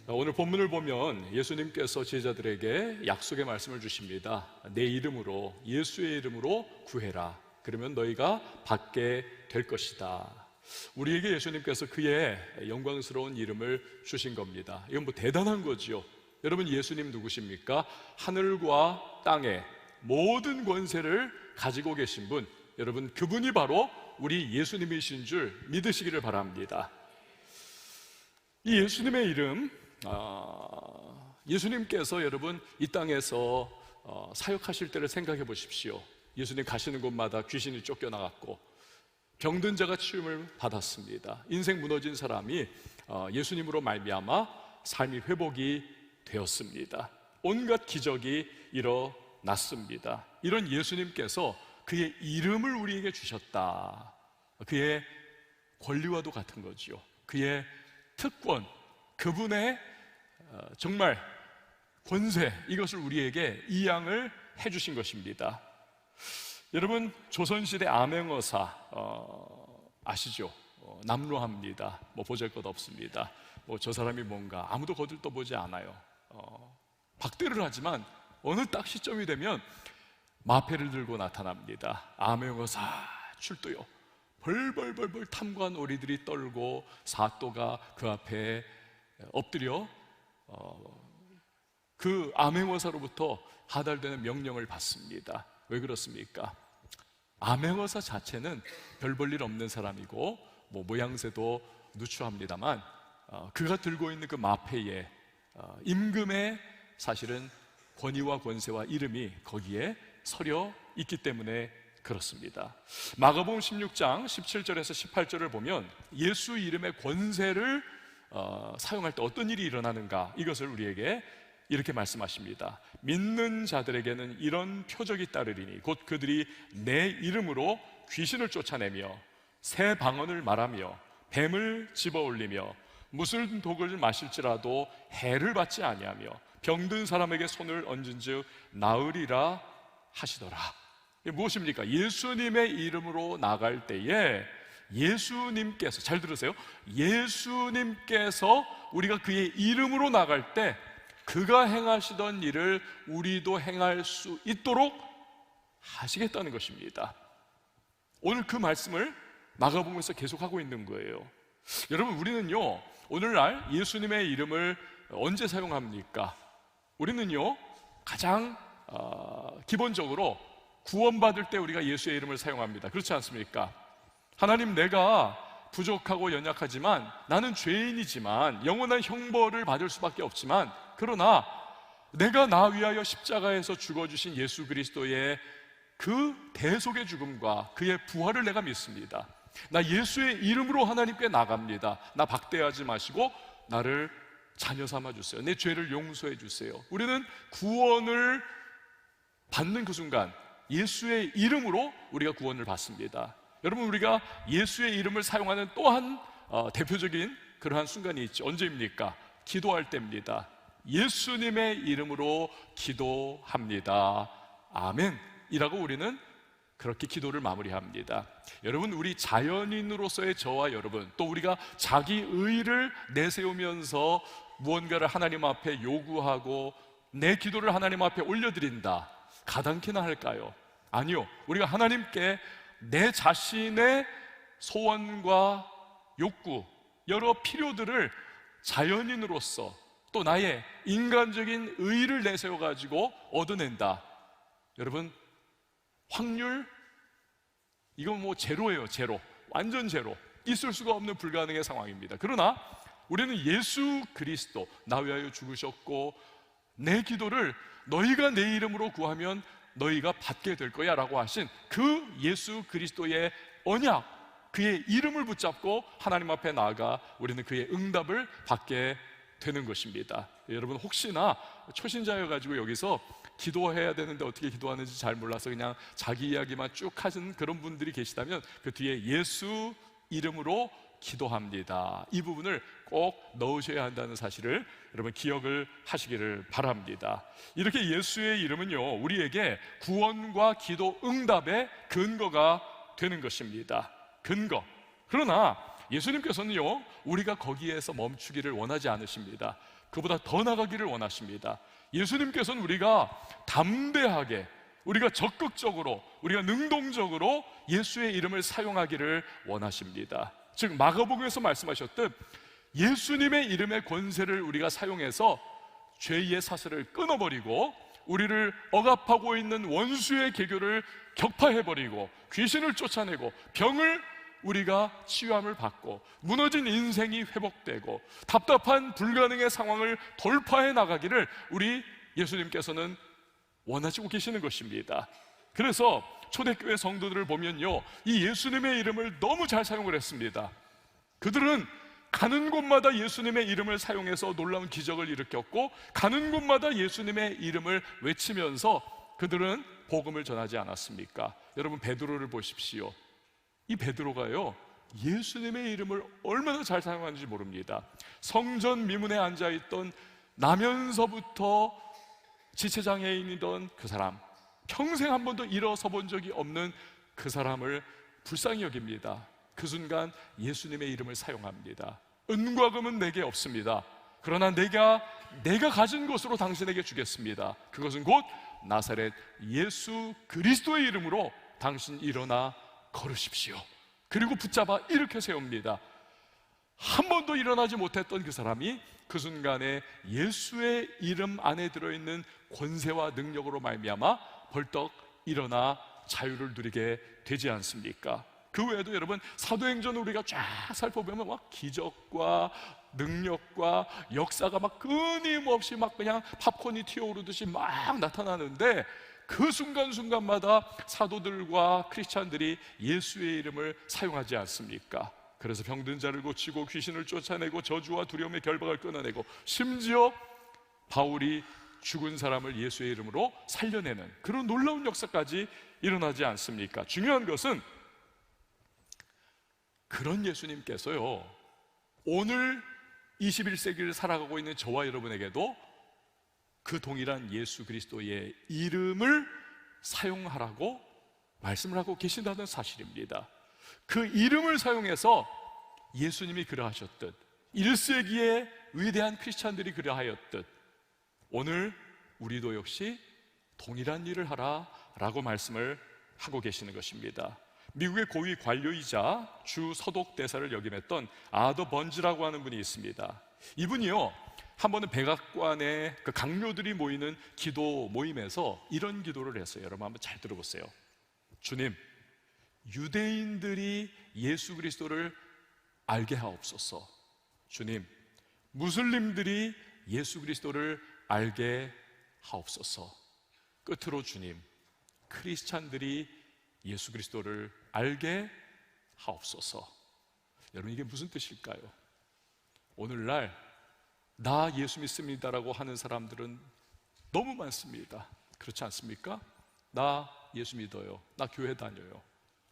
오늘 본문을 보면 예수님께서 제자들에게 약속의 말씀을 주십니다. 내 이름으로, 예수의 이름으로 구해라. 그러면 너희가 받게 될 것이다. 우리에게 예수님께서 그의 영광스러운 이름을 주신 겁니다. 이건 뭐 대단한 거지요. 여러분, 예수님 누구십니까? 하늘과 땅의 모든 권세를 가지고 계신 분, 여러분, 그분이 바로 우리 예수님이신 줄 믿으시기를 바랍니다. 이 예수님의 이름, 예수님께서 여러분 이 땅에서 사역하실 때를 생각해 보십시오. 예수님 가시는 곳마다 귀신이 쫓겨나갔고 병든 자가 치유를 받았습니다. 인생 무너진 사람이 예수님으로 말미암아 삶이 회복이 되었습니다. 온갖 기적이 일어났습니다. 이런 예수님께서 그의 이름을 우리에게 주셨다. 그의 권리와도 같은 거지요. 그의 특권, 그분의 정말 권세, 이것을 우리에게 이양을 해주신 것입니다. 여러분, 조선시대 암행어사 아시죠? 남루합니다. 뭐 보잘것없습니다. 뭐 저 사람이 뭔가 아무도 거들떠보지 않아요. 박대를 하지만 어느 딱 시점이 되면 마패를 들고 나타납니다. 암행어사 출두요. 벌벌벌벌 탐관 오리들이 떨고 사또가 그 앞에 엎드려 그 암행어사로부터 하달되는 명령을 받습니다. 왜 그렇습니까? 암행어사 자체는 별 볼 일 없는 사람이고 뭐 모양새도 누추합니다만 그가 들고 있는 그 마패에 임금의 사실은 권위와 권세와 이름이 거기에 서려 있기 때문에 그렇습니다. 마가복음 16장 17절에서 18절을 보면 예수 이름의 권세를 사용할 때 어떤 일이 일어나는가, 이것을 우리에게 이렇게 말씀하십니다. 믿는 자들에게는 이런 표적이 따르리니 곧 그들이 내 이름으로 귀신을 쫓아내며 새 방언을 말하며 뱀을 집어올리며 무슨 독을 마실지라도 해를 받지 아니하며 병든 사람에게 손을 얹은즉 나으리라 하시더라. 이게 무엇입니까? 예수님의 이름으로 나갈 때에 예수님께서, 잘 들으세요, 예수님께서 우리가 그의 이름으로 나갈 때 그가 행하시던 일을 우리도 행할 수 있도록 하시겠다는 것입니다. 오늘 그 말씀을 마가복음에서 계속하고 있는 거예요. 여러분, 우리는요 오늘날 예수님의 이름을 언제 사용합니까? 우리는요 가장 기본적으로 구원받을 때 우리가 예수의 이름을 사용합니다. 그렇지 않습니까? 하나님, 내가 부족하고 연약하지만 나는 죄인이지만 영원한 형벌을 받을 수밖에 없지만 그러나 내가 나 위하여 십자가에서 죽어주신 예수 그리스도의 그 대속의 죽음과 그의 부활을 내가 믿습니다. 나 예수의 이름으로 하나님께 나갑니다. 나 박대하지 마시고 나를 자녀 삼아 주세요. 내 죄를 용서해 주세요. 우리는 구원을 받는 그 순간 예수의 이름으로 우리가 구원을 받습니다. 여러분, 우리가 예수의 이름을 사용하는 또한 대표적인 그러한 순간이 있죠. 언제입니까? 기도할 때입니다. 예수님의 이름으로 기도합니다. 아멘 이라고 우리는 그렇게 기도를 마무리합니다. 여러분, 우리 자연인으로서의 저와 여러분, 또 우리가 자기 의를 내세우면서 무언가를 하나님 앞에 요구하고 내 기도를 하나님 앞에 올려드린다, 가당키나 할까요? 아니요. 우리가 하나님께 내 자신의 소원과 욕구, 여러 필요들을 자연인으로서 또 나의 인간적인 의의를 내세워가지고 얻어낸다. 여러분, 확률, 이건 뭐 제로예요. 제로, 완전 제로. 있을 수가 없는 불가능의 상황입니다. 그러나 우리는 예수 그리스도, 나 위하여 죽으셨고 내 기도를 너희가 내 이름으로 구하면 너희가 받게 될 거야 라고 하신 그 예수 그리스도의 언약, 그의 이름을 붙잡고 하나님 앞에 나아가 우리는 그의 응답을 받게 되는 것입니다. 여러분, 혹시나 초신자여가지고 여기서 기도해야 되는데 어떻게 기도하는지 잘 몰라서 그냥 자기 이야기만 쭉 하시는 그런 분들이 계시다면 그 뒤에 예수 이름으로 기도합니다, 이 부분을 꼭 넣으셔야 한다는 사실을 여러분 기억을 하시기를 바랍니다. 이렇게 예수의 이름은요 우리에게 구원과 기도 응답의 근거가 되는 것입니다. 근거. 그러나 예수님께서는요 우리가 거기에서 멈추기를 원하지 않으십니다. 그보다 더 나가기를 원하십니다. 예수님께서는 우리가 담대하게, 우리가 적극적으로, 우리가 능동적으로 예수의 이름을 사용하기를 원하십니다. 즉 마가복음에서 말씀하셨듯 예수님의 이름의 권세를 우리가 사용해서 죄의 사슬을 끊어버리고 우리를 억압하고 있는 원수의 계교를 격파해버리고 귀신을 쫓아내고 병을 우리가 치유함을 받고 무너진 인생이 회복되고 답답한 불가능의 상황을 돌파해 나가기를 우리 예수님께서는 원하시고 계시는 것입니다. 그래서 초대교회 성도들을 보면요, 이 예수님의 이름을 너무 잘 사용을 했습니다. 그들은 가는 곳마다 예수님의 이름을 사용해서 놀라운 기적을 일으켰고 가는 곳마다 예수님의 이름을 외치면서 그들은 복음을 전하지 않았습니까? 여러분 베드로를 보십시오. 이 베드로가요, 예수님의 이름을 얼마나 잘 사용하는지 모릅니다. 성전 미문에 앉아있던 나면서부터 지체장애인이던 그 사람, 평생 한 번도 일어서 본 적이 없는 그 사람을 불쌍히 여깁니다. 그 순간 예수님의 이름을 사용합니다. 은과 금은 내게 없습니다. 그러나 내가 가진 것으로 당신에게 주겠습니다. 그것은 곧 나사렛 예수 그리스도의 이름으로 당신 일어나 걸으십시오. 그리고 붙잡아 일으켜 세웁니다. 한 번도 일어나지 못했던 그 사람이 그 순간에 예수의 이름 안에 들어있는 권세와 능력으로 말미암아 벌떡 일어나 자유를 누리게 되지 않습니까? 그 외에도 여러분 사도행전을 우리가 쫙 살펴보면 막 기적과 능력과 역사가 막 끊임없이 막 그냥 팝콘이 튀어오르듯이 막 나타나는데 그 순간순간마다 사도들과 크리스찬들이 예수의 이름을 사용하지 않습니까? 그래서 병든 자를 고치고 귀신을 쫓아내고 저주와 두려움의 결박을 끊어내고 심지어 바울이 죽은 사람을 예수의 이름으로 살려내는 그런 놀라운 역사까지 일어나지 않습니까? 중요한 것은 그런 예수님께서요, 오늘 21세기를 살아가고 있는 저와 여러분에게도 그 동일한 예수 그리스도의 이름을 사용하라고 말씀을 하고 계신다는 사실입니다. 그 이름을 사용해서 예수님이 그러하셨듯 1세기의 위대한 크리스찬들이 그러하였듯 오늘 우리도 역시 동일한 일을 하라라고 말씀을 하고 계시는 것입니다. 미국의 고위 관료이자 주 서독대사를 역임했던 아더 번즈라고 하는 분이 있습니다. 이분이요, 한 번은 백악관에 그 강료들이 모이는 기도 모임에서 이런 기도를 했어요. 여러분 한번 잘 들어보세요. 주님, 유대인들이 예수 그리스도를 알게 하옵소서. 주님, 무슬림들이 예수 그리스도를 알게 하옵소서. 끝으로 주님, 크리스찬들이 예수 그리스도를 알게 하옵소서. 여러분 이게 무슨 뜻일까요? 오늘날 나 예수 믿습니다라고 하는 사람들은 너무 많습니다. 그렇지 않습니까? 나 예수 믿어요. 나 교회 다녀요.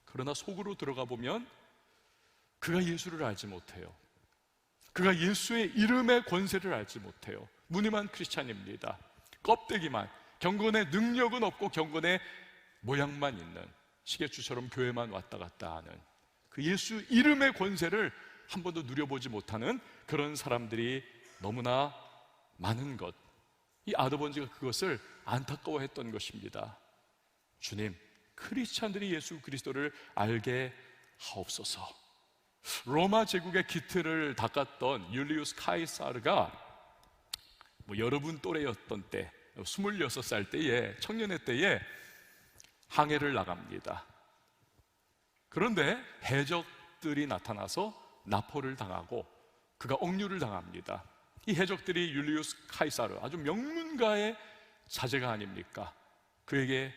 그러나 속으로 들어가 보면 그가 예수를 알지 못해요. 그가 예수의 이름의 권세를 알지 못해요. 무늬만 크리스찬입니다. 껍데기만, 경건의 능력은 없고 경건의 모양만 있는, 시계추처럼 교회만 왔다 갔다 하는 그 예수 이름의 권세를 한 번도 누려보지 못하는 그런 사람들이 너무나 많은 것, 이 아더번즈가 그것을 안타까워했던 것입니다. 주님, 크리스찬들이 예수 그리스도를 알게 하옵소서. 로마 제국의 기틀을 닦았던 율리우스 카이사르가 여러분 또래였던 때, 26살 때에, 청년의 때에 항해를 나갑니다. 그런데 해적들이 나타나서 납포를 당하고 그가 억류를 당합니다. 이 해적들이 율리우스 카이사르, 아주 명문가의 자제가 아닙니까? 그에게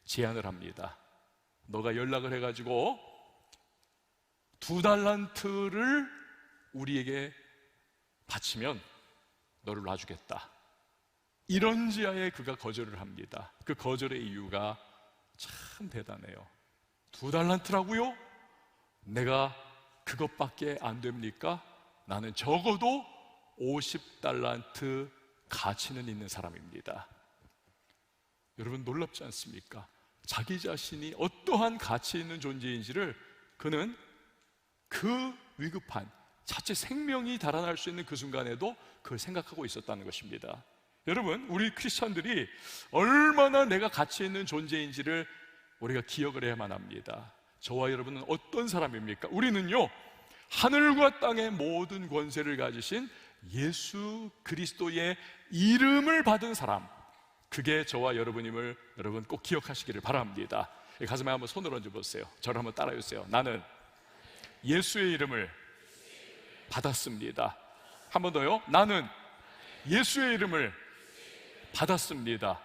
제안을 합니다. 너가 연락을 해가지고 2달란트를 우리에게 바치면 너를 놔주겠다. 이런지하에 그가 거절을 합니다. 그 거절의 이유가 참 대단해요. 2달란트라고요? 내가 그것밖에 안 됩니까? 나는 적어도 50달란트 가치는 있는 사람입니다. 여러분 놀랍지 않습니까? 자기 자신이 어떠한 가치 있는 존재인지를 그는 그 위급한 자체 생명이 달아날 수 있는 그 순간에도 그걸 생각하고 있었다는 것입니다. 여러분, 우리 크리스천들이 얼마나 내가 가치 있는 존재인지를 우리가 기억을 해야만 합니다. 저와 여러분은 어떤 사람입니까? 우리는요, 하늘과 땅의 모든 권세를 가지신 예수 그리스도의 이름을 받은 사람, 그게 저와 여러분임을 여러분 꼭 기억하시기를 바랍니다. 가슴에 한번 손을 얹어 보세요. 저를 한번 따라해 주세요. 나는 예수의 이름을 받았습니다. 한 번 더요. 나는 예수의 이름을 받았습니다.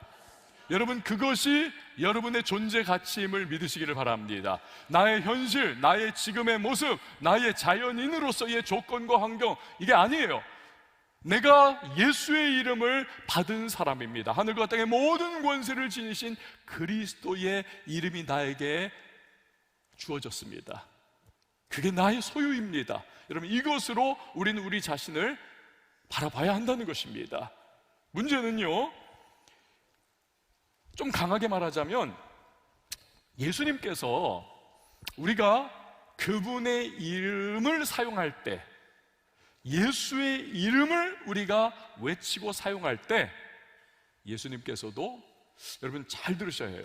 여러분, 그것이 여러분의 존재 가치임을 믿으시기를 바랍니다. 나의 현실, 나의 지금의 모습, 나의 자연인으로서의 조건과 환경, 이게 아니에요. 내가 예수의 이름을 받은 사람입니다. 하늘과 땅의 모든 권세를 지니신 그리스도의 이름이 나에게 주어졌습니다. 그게 나의 소유입니다. 여러분, 이것으로 우리는 우리 자신을 바라봐야 한다는 것입니다. 문제는요, 좀 강하게 말하자면 예수님께서 우리가 그분의 이름을 사용할 때, 예수의 이름을 우리가 외치고 사용할 때, 예수님께서도, 여러분 잘 들으셔야 해요,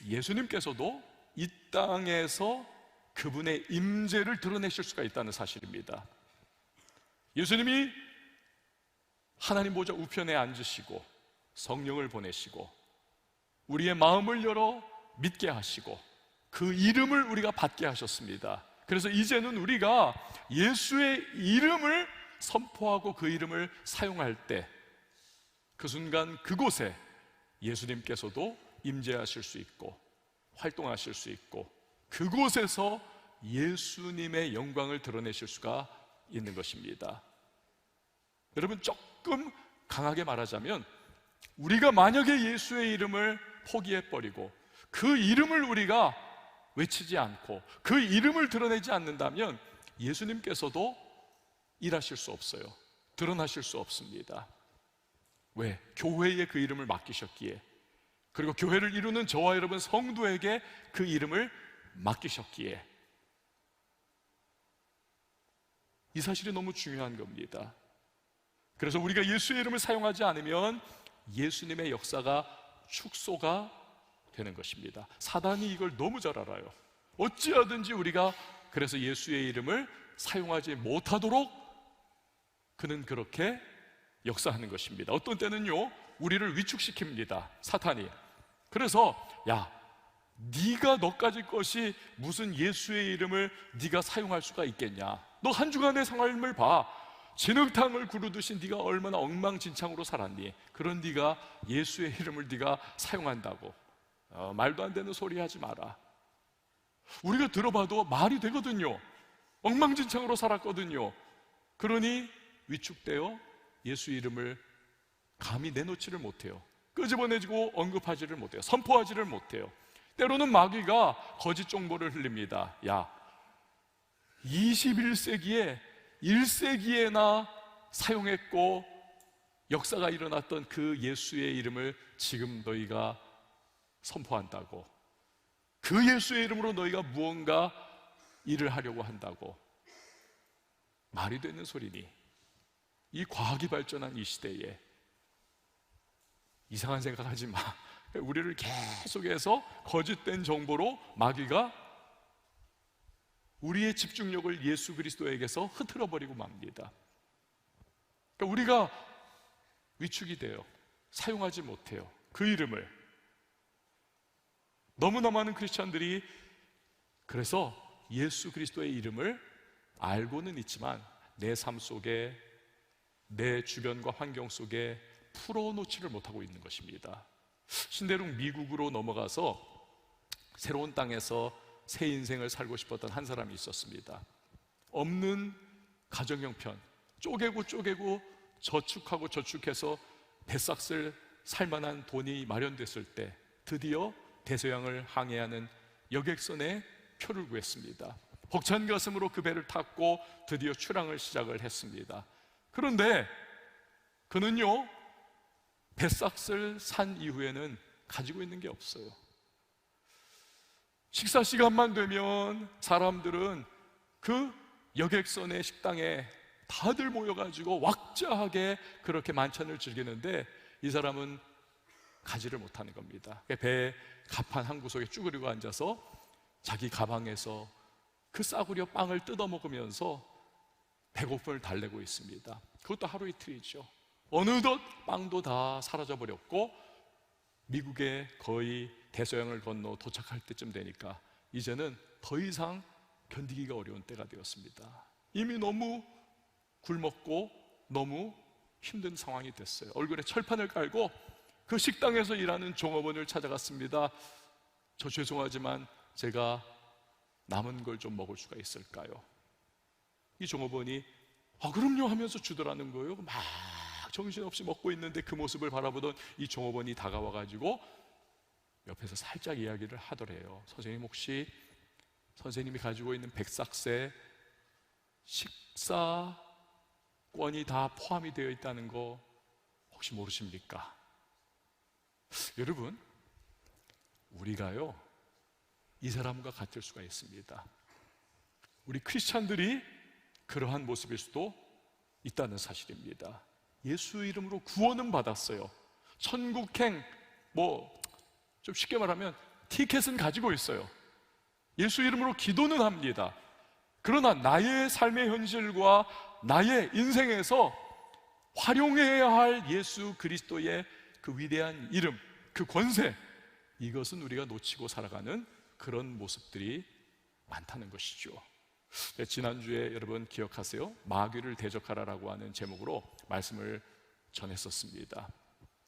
예수님께서도 이 땅에서 그분의 임재를 드러내실 수가 있다는 사실입니다. 예수님이 하나님 보좌 우편에 앉으시고 성령을 보내시고 우리의 마음을 열어 믿게 하시고 그 이름을 우리가 받게 하셨습니다. 그래서 이제는 우리가 예수의 이름을 선포하고 그 이름을 사용할 때, 그 순간 그곳에 예수님께서도 임재하실 수 있고 활동하실 수 있고 그곳에서 예수님의 영광을 드러내실 수가 있는 것입니다. 여러분, 조금 강하게 말하자면 우리가 만약에 예수의 이름을 포기해버리고 그 이름을 우리가 외치지 않고 그 이름을 드러내지 않는다면 예수님께서도 일하실 수 없어요. 드러나실 수 없습니다. 왜? 교회에 그 이름을 맡기셨기에, 그리고 교회를 이루는 저와 여러분 성도에게 그 이름을 맡기셨기에. 이 사실이 너무 중요한 겁니다. 그래서 우리가 예수의 이름을 사용하지 않으면 예수님의 역사가 축소가 되는 것입니다. 사단이 이걸 너무 잘 알아요. 어찌하든지 우리가 그래서 예수의 이름을 사용하지 못하도록 그는 그렇게 역사하는 것입니다. 어떤 때는요, 우리를 위축시킵니다, 사탄이. 그래서 야, 네가 너까지 것이 무슨 예수의 이름을 네가 사용할 수가 있겠냐, 너 한 주간의 삶을 봐, 진흙탕을 구르듯이 네가 얼마나 엉망진창으로 살았니, 그런 네가 예수의 이름을 네가 사용한다고 말도 안 되는 소리 하지 마라. 우리가 들어봐도 말이 되거든요. 엉망진창으로 살았거든요. 그러니 위축되어 예수 이름을 감히 내놓지를 못해요. 끄집어내지고 언급하지를 못해요. 선포하지를 못해요. 때로는 마귀가 거짓 정보를 흘립니다. 야, 21세기에 1세기에나 사용했고 역사가 일어났던 그 예수의 이름을 지금 너희가 선포한다고, 그 예수의 이름으로 너희가 무언가 일을 하려고 한다고. 말이 되는 소리니? 이 과학이 발전한 이 시대에 이상한 생각하지 마. 우리를 계속해서 거짓된 정보로 마귀가 우리의 집중력을 예수 그리스도에게서 흐트러버리고 맙니다. 그러니까 우리가 위축이 돼요. 사용하지 못해요, 그 이름을. 너무나 많은 크리스찬들이 그래서 예수 그리스도의 이름을 알고는 있지만 내 삶 속에, 내 주변과 환경 속에 풀어놓지를 못하고 있는 것입니다. 신대륙 미국으로 넘어가서 새로운 땅에서 새 인생을 살고 싶었던 한 사람이 있었습니다. 없는 가정 형편, 쪼개고 저축하고 저축해서 배싹을 살만한 돈이 마련됐을 때 드디어 대서양을 항해하는 여객선에 표를 구했습니다. 벅찬 가슴으로 그 배를 탔고 드디어 출항을 시작을 했습니다. 그런데 그는요, 배싹을 산 이후에는 가지고 있는 게 없어요. 식사 시간만 되면 사람들은 그 여객선의 식당에 다들 모여가지고 왁자하게 그렇게 만찬을 즐기는데 이 사람은 가지를 못하는 겁니다. 배에 갑판 한 구석에 쭈그리고 앉아서 자기 가방에서 그 싸구려 빵을 뜯어 먹으면서 배고픔을 달래고 있습니다. 그것도 하루 이틀이죠. 어느덧 빵도 다 사라져 버렸고 미국에 거의 대서양을 건너 도착할 때쯤 되니까 이제는 더 이상 견디기가 어려운 때가 되었습니다. 이미 너무 굶었고 너무 힘든 상황이 됐어요. 얼굴에 철판을 깔고 그 식당에서 일하는 종업원을 찾아갔습니다. 저 죄송하지만 제가 남은 걸 좀 먹을 수가 있을까요? 이 종업원이 그럼요 하면서 주더라는 거예요. 막 정신없이 먹고 있는데 그 모습을 바라보던 이 종업원이 다가와가지고 옆에서 살짝 이야기를 하더래요. 선생님, 혹시 선생님이 가지고 있는 백삭새 식사권이 다 포함이 되어 있다는 거 혹시 모르십니까? 여러분, 우리가요 이 사람과 같을 수가 있습니다. 우리 크리스찬들이 그러한 모습일 수도 있다는 사실입니다. 예수 이름으로 구원은 받았어요. 천국행 좀 쉽게 말하면 티켓은 가지고 있어요. 예수 이름으로 기도는 합니다. 그러나 나의 삶의 현실과 나의 인생에서 활용해야 할 예수 그리스도의 그 위대한 이름, 그 권세, 이것은 우리가 놓치고 살아가는 그런 모습들이 많다는 것이죠. 지난주에 여러분 기억하세요? 마귀를 대적하라라고 하는 제목으로 말씀을 전했었습니다.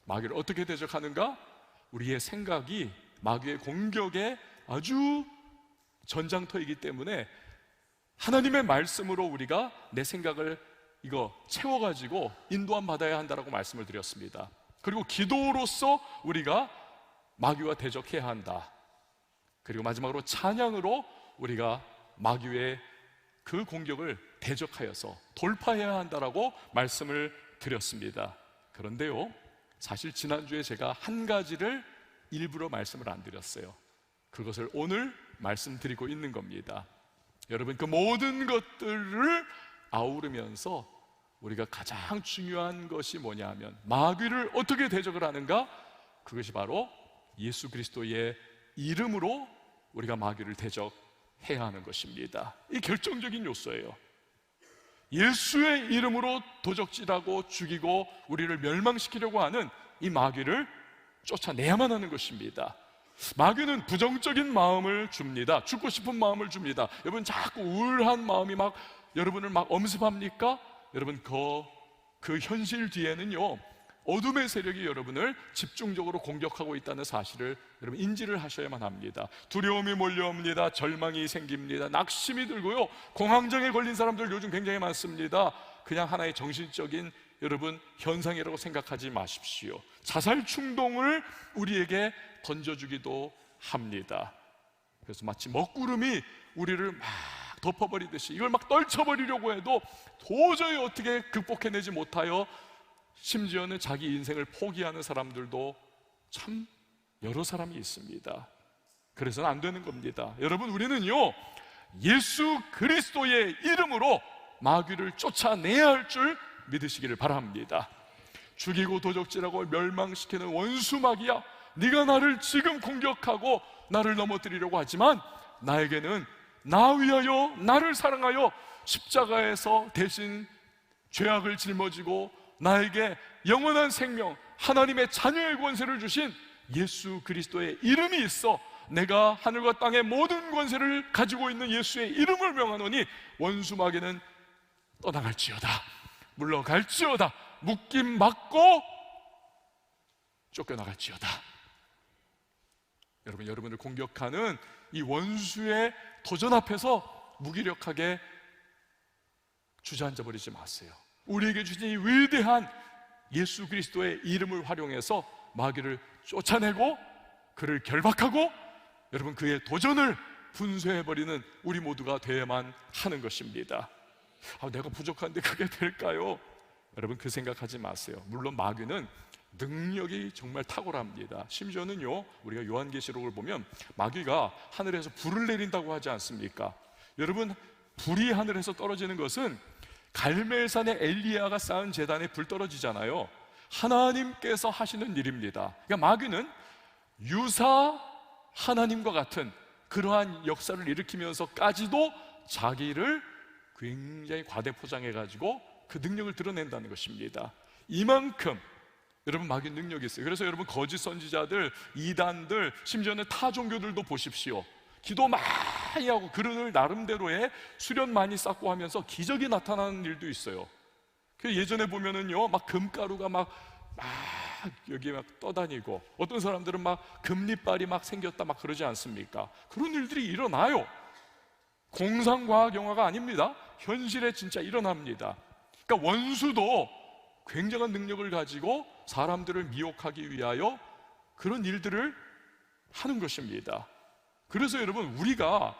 마귀를 어떻게 대적하는가? 우리의 생각이 마귀의 공격에 아주 전장터이기 때문에 하나님의 말씀으로 우리가 내 생각을 채워가지고 인도함 받아야 한다라고 말씀을 드렸습니다. 그리고 기도로서 우리가 마귀와 대적해야 한다. 그리고 마지막으로 찬양으로 우리가 마귀의 그 공격을 대적하여서 돌파해야 한다라고 말씀을 드렸습니다. 그런데요, 사실 지난주에 제가 한 가지를 일부러 말씀을 안 드렸어요. 그것을 오늘 말씀드리고 있는 겁니다. 여러분, 그 모든 것들을 아우르면서 우리가 가장 중요한 것이 뭐냐 하면 마귀를 어떻게 대적을 하는가? 그것이 바로 예수 그리스도의 이름으로 우리가 마귀를 대적해야 하는 것입니다. 이 결정적인 요소예요. 예수의 이름으로 도적질하고 죽이고 우리를 멸망시키려고 하는 이 마귀를 쫓아내야만 하는 것입니다. 마귀는 부정적인 마음을 줍니다. 죽고 싶은 마음을 줍니다. 여러분, 자꾸 우울한 마음이 여러분을 엄습합니까? 여러분, 그 현실 뒤에는요 어둠의 세력이 여러분을 집중적으로 공격하고 있다는 사실을 여러분 인지를 하셔야만 합니다. 두려움이 몰려옵니다. 절망이 생깁니다. 낙심이 들고요, 공황장애 걸린 사람들 요즘 굉장히 많습니다. 그냥 하나의 정신적인 여러분 현상이라고 생각하지 마십시오. 자살 충동을 우리에게 던져주기도 합니다. 그래서 마치 먹구름이 우리를 막 덮어버리듯이 이걸 막 떨쳐버리려고 해도 도저히 어떻게 극복해내지 못하여 심지어는 자기 인생을 포기하는 사람들도 참 여러 사람이 있습니다. 그래서는 안 되는 겁니다. 여러분, 우리는요 예수 그리스도의 이름으로 마귀를 쫓아내야 할 줄 믿으시기를 바랍니다. 죽이고 도적질하고 멸망시키는 원수 마귀야, 네가 나를 지금 공격하고 나를 넘어뜨리려고 하지만 나에게는 나 위하여 나를 사랑하여 십자가에서 대신 죄악을 짊어지고 나에게 영원한 생명, 하나님의 자녀의 권세를 주신 예수 그리스도의 이름이 있어 내가 하늘과 땅의 모든 권세를 가지고 있는 예수의 이름을 명하노니 원수 마귀는 떠나갈지어다, 물러갈지어다, 묶임 맞고 쫓겨나갈지어다. 여러분, 여러분을 공격하는 이 원수의 도전 앞에서 무기력하게 주저앉아 버리지 마세요. 우리에게 주신 이 위대한 예수 그리스도의 이름을 활용해서 마귀를 쫓아내고 그를 결박하고 여러분 그의 도전을 분쇄해버리는 우리 모두가 되어야만 하는 것입니다. 내가 부족한데 그게 될까요? 여러분, 그 생각하지 마세요. 물론 마귀는 능력이 정말 탁월합니다. 심지어는요 우리가 요한계시록을 보면 마귀가 하늘에서 불을 내린다고 하지 않습니까? 여러분, 불이 하늘에서 떨어지는 것은 갈멜산의 엘리야가 쌓은 제단에 불 떨어지잖아요. 하나님께서 하시는 일입니다. 그러니까 마귀는 유사 하나님과 같은 그러한 역사를 일으키면서까지도 자기를 굉장히 과대포장해가지고 그 능력을 드러낸다는 것입니다. 이만큼 여러분 마귀 능력이 있어요. 그래서 여러분 거짓 선지자들, 이단들, 심지어는 타 종교들도 보십시오. 기도 많이 하고 그를 나름대로의 수련 많이 쌓고 하면서 기적이 나타나는 일도 있어요. 예전에 보면은요, 막 금가루가 막 여기에 막 떠다니고, 어떤 사람들은 막 금리빨이 막 생겼다 막 그러지 않습니까? 그런 일들이 일어나요. 공상과학 영화가 아닙니다. 현실에 진짜 일어납니다. 그러니까 원수도 굉장한 능력을 가지고 사람들을 미혹하기 위하여 그런 일들을 하는 것입니다. 그래서 여러분, 우리가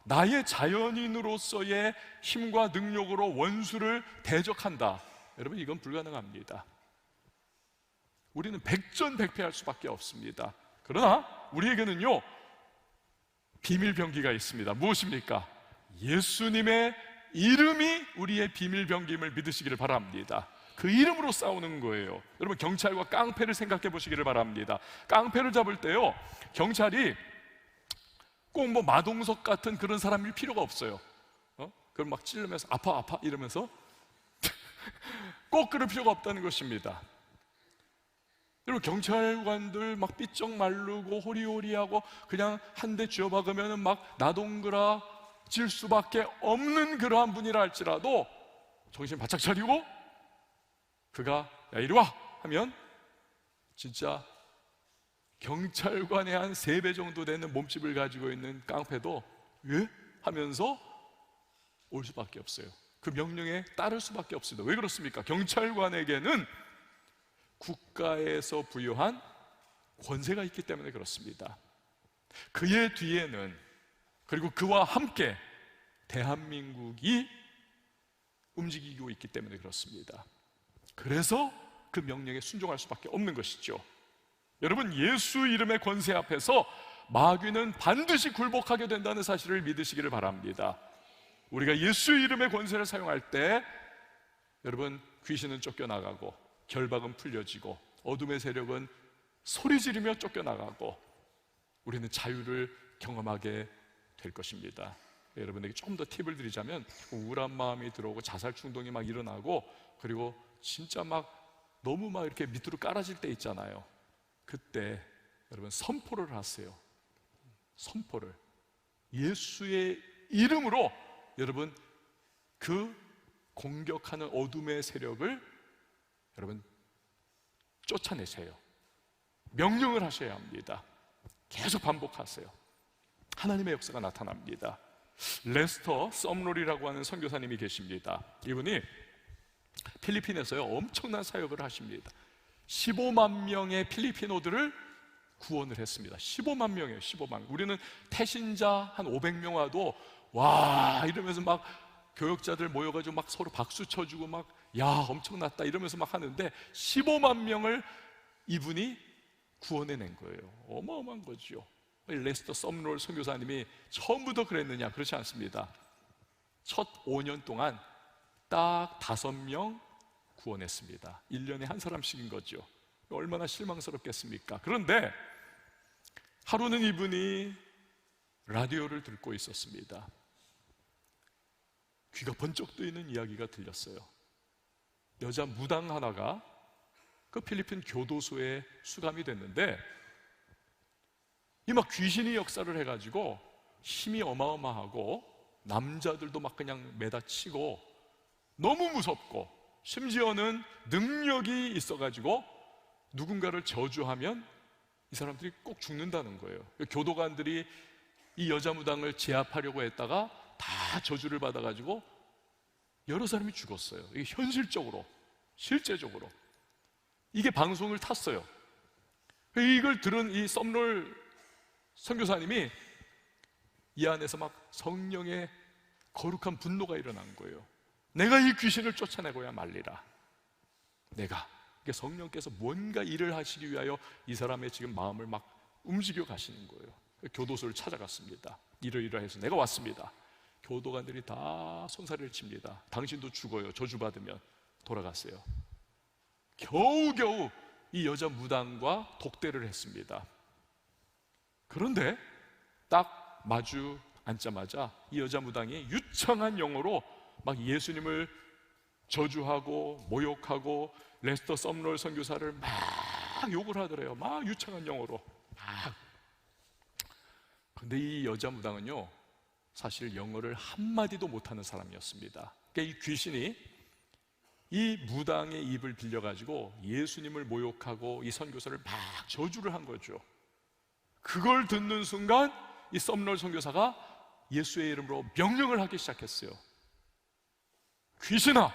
나의 자연인으로서의 힘과 능력으로 원수를 대적한다, 여러분 이건 불가능합니다. 우리는 백전백패할 수밖에 없습니다. 그러나 우리에게는요 비밀병기가 있습니다. 무엇입니까? 예수님의 이름이 우리의 비밀병기임을 믿으시기를 바랍니다. 그 이름으로 싸우는 거예요. 여러분, 경찰과 깡패를 생각해 보시기를 바랍니다. 깡패를 잡을 때요, 경찰이 꼭 뭐 마동석 같은 그런 사람일 필요가 없어요. 그럼 막 찌르면서 아파 이러면서 꼭 그럴 필요가 없다는 것입니다. 여러분, 경찰관들 막 삐쩍 마르고 호리호리하고 그냥 한 대 쥐어박으면 막 나동그라질 수밖에 없는 그러한 분이라 할지라도 정신 바짝 차리고 그가 야 이리 와 하면 진짜 경찰관의 한 3배 정도 되는 몸집을 가지고 있는 깡패도 예? 하면서 올 수밖에 없어요. 그 명령에 따를 수밖에 없습니다. 왜 그렇습니까? 경찰관에게는 국가에서 부여한 권세가 있기 때문에 그렇습니다. 그의 뒤에는, 그리고 그와 함께 대한민국이 움직이고 있기 때문에 그렇습니다. 그래서 그 명령에 순종할 수밖에 없는 것이죠. 여러분, 예수 이름의 권세 앞에서 마귀는 반드시 굴복하게 된다는 사실을 믿으시기를 바랍니다. 우리가 예수 이름의 권세를 사용할 때 여러분, 귀신은 쫓겨나가고 결박은 풀려지고 어둠의 세력은 소리 지르며 쫓겨나가고 우리는 자유를 경험하게 될 것입니다. 여러분에게 좀 더 팁을 드리자면, 우울한 마음이 들어오고 자살 충동이 막 일어나고, 그리고 진짜 막 너무 막 이렇게 밑으로 깔아질 때 있잖아요. 그때 여러분 선포를 하세요. 선포를 예수의 이름으로 여러분 그 공격하는 어둠의 세력을 여러분 쫓아내세요. 명령을 하셔야 합니다. 계속 반복하세요. 하나님의 역사가 나타납니다. 레스터 썸롤이라고 하는 선교사님이 계십니다. 이분이 필리핀에서요 엄청난 사역을 하십니다. 15만 명의 필리핀어들을 구원을 했습니다. 15만 명이에요. 15만. 우리는 태신자 한 500명 와도 와 이러면서 막 교역자들 모여가지고 막 서로 박수 쳐주고 막 야 엄청났다 이러면서 막 하는데 15만 명을 이분이 구원해낸 거예요. 어마어마한 거죠. 레스터 썸롤 선교사님이 처음부터 그랬느냐? 그렇지 않습니다. 첫 5년 동안 딱 5명 구원했습니다. 1년에 한 사람씩인 거죠. 얼마나 실망스럽겠습니까? 그런데 하루는 이분이 라디오를 듣고 있었습니다. 귀가 번쩍 뜨이는 이야기가 들렸어요. 여자 무당 하나가 그 필리핀 교도소에 수감이 됐는데 이 막 귀신이 역사를 해가지고 힘이 어마어마하고 남자들도 막 그냥 매다 치고 너무 무섭고 심지어는 능력이 있어가지고 누군가를 저주하면 이 사람들이 꼭 죽는다는 거예요. 교도관들이 이 여자 무당을 제압하려고 했다가 다 저주를 받아가지고 여러 사람이 죽었어요. 이게 현실적으로, 실제적으로 이게 방송을 탔어요. 이걸 들은 이 썸롤 선교사님이 이 안에서 막 성령의 거룩한 분노가 일어난 거예요. 내가 이 귀신을 쫓아내고야 말리라. 내가 성령께서 뭔가 일을 하시기 위하여 이 사람의 지금 마음을 막 움직여 가시는 거예요. 교도소를 찾아갔습니다. 이러이러해서 내가 왔습니다. 교도관들이 다 손사래를 칩니다. 당신도 죽어요. 저주받으면. 돌아갔어요. 겨우겨우 이 여자 무당과 독대를 했습니다. 그런데 딱 마주 앉자마자 이 여자 무당이 유창한 영어로 막 예수님을 저주하고 모욕하고 레스터 썸롤 선교사를 막 욕을 하더래요. 막 유창한 영어로 막. 근데 이 여자 무당은요, 사실 영어를 한마디도 못하는 사람이었습니다. 그러니까 이 귀신이 이 무당의 입을 빌려가지고 예수님을 모욕하고 이 선교사를 막 저주를 한 거죠. 그걸 듣는 순간 이 썸롤 선교사가 예수의 이름으로 명령을 하기 시작했어요. 귀신아,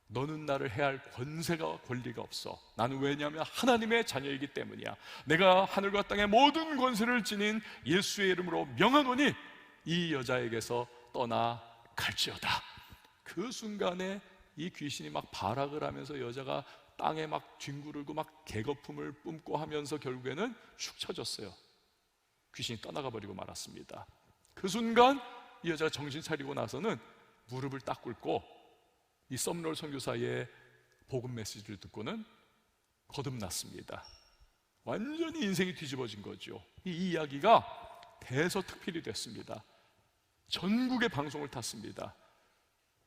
너는 나를 해할 권세가 권리가 없어. 나는 왜냐하면 하나님의 자녀이기 때문이야. 내가 하늘과 땅의 모든 권세를 지닌 예수의 이름으로 명하노니 이 여자에게서 떠나갈지어다. 그 순간에 이 귀신이 막 발악을 하면서 여자가 땅에 막 뒹구르고 막 개거품을 뿜고 하면서 결국에는 축 처졌어요. 귀신이 떠나가 버리고 말았습니다. 그 순간 이 여자가 정신 차리고 나서는 무릎을 딱 꿇고 이 썸롤 선교사의 복음 메시지를 듣고는 거듭났습니다. 완전히 인생이 뒤집어진 거죠. 이 이야기가 대서특필이 됐습니다. 전국의 방송을 탔습니다.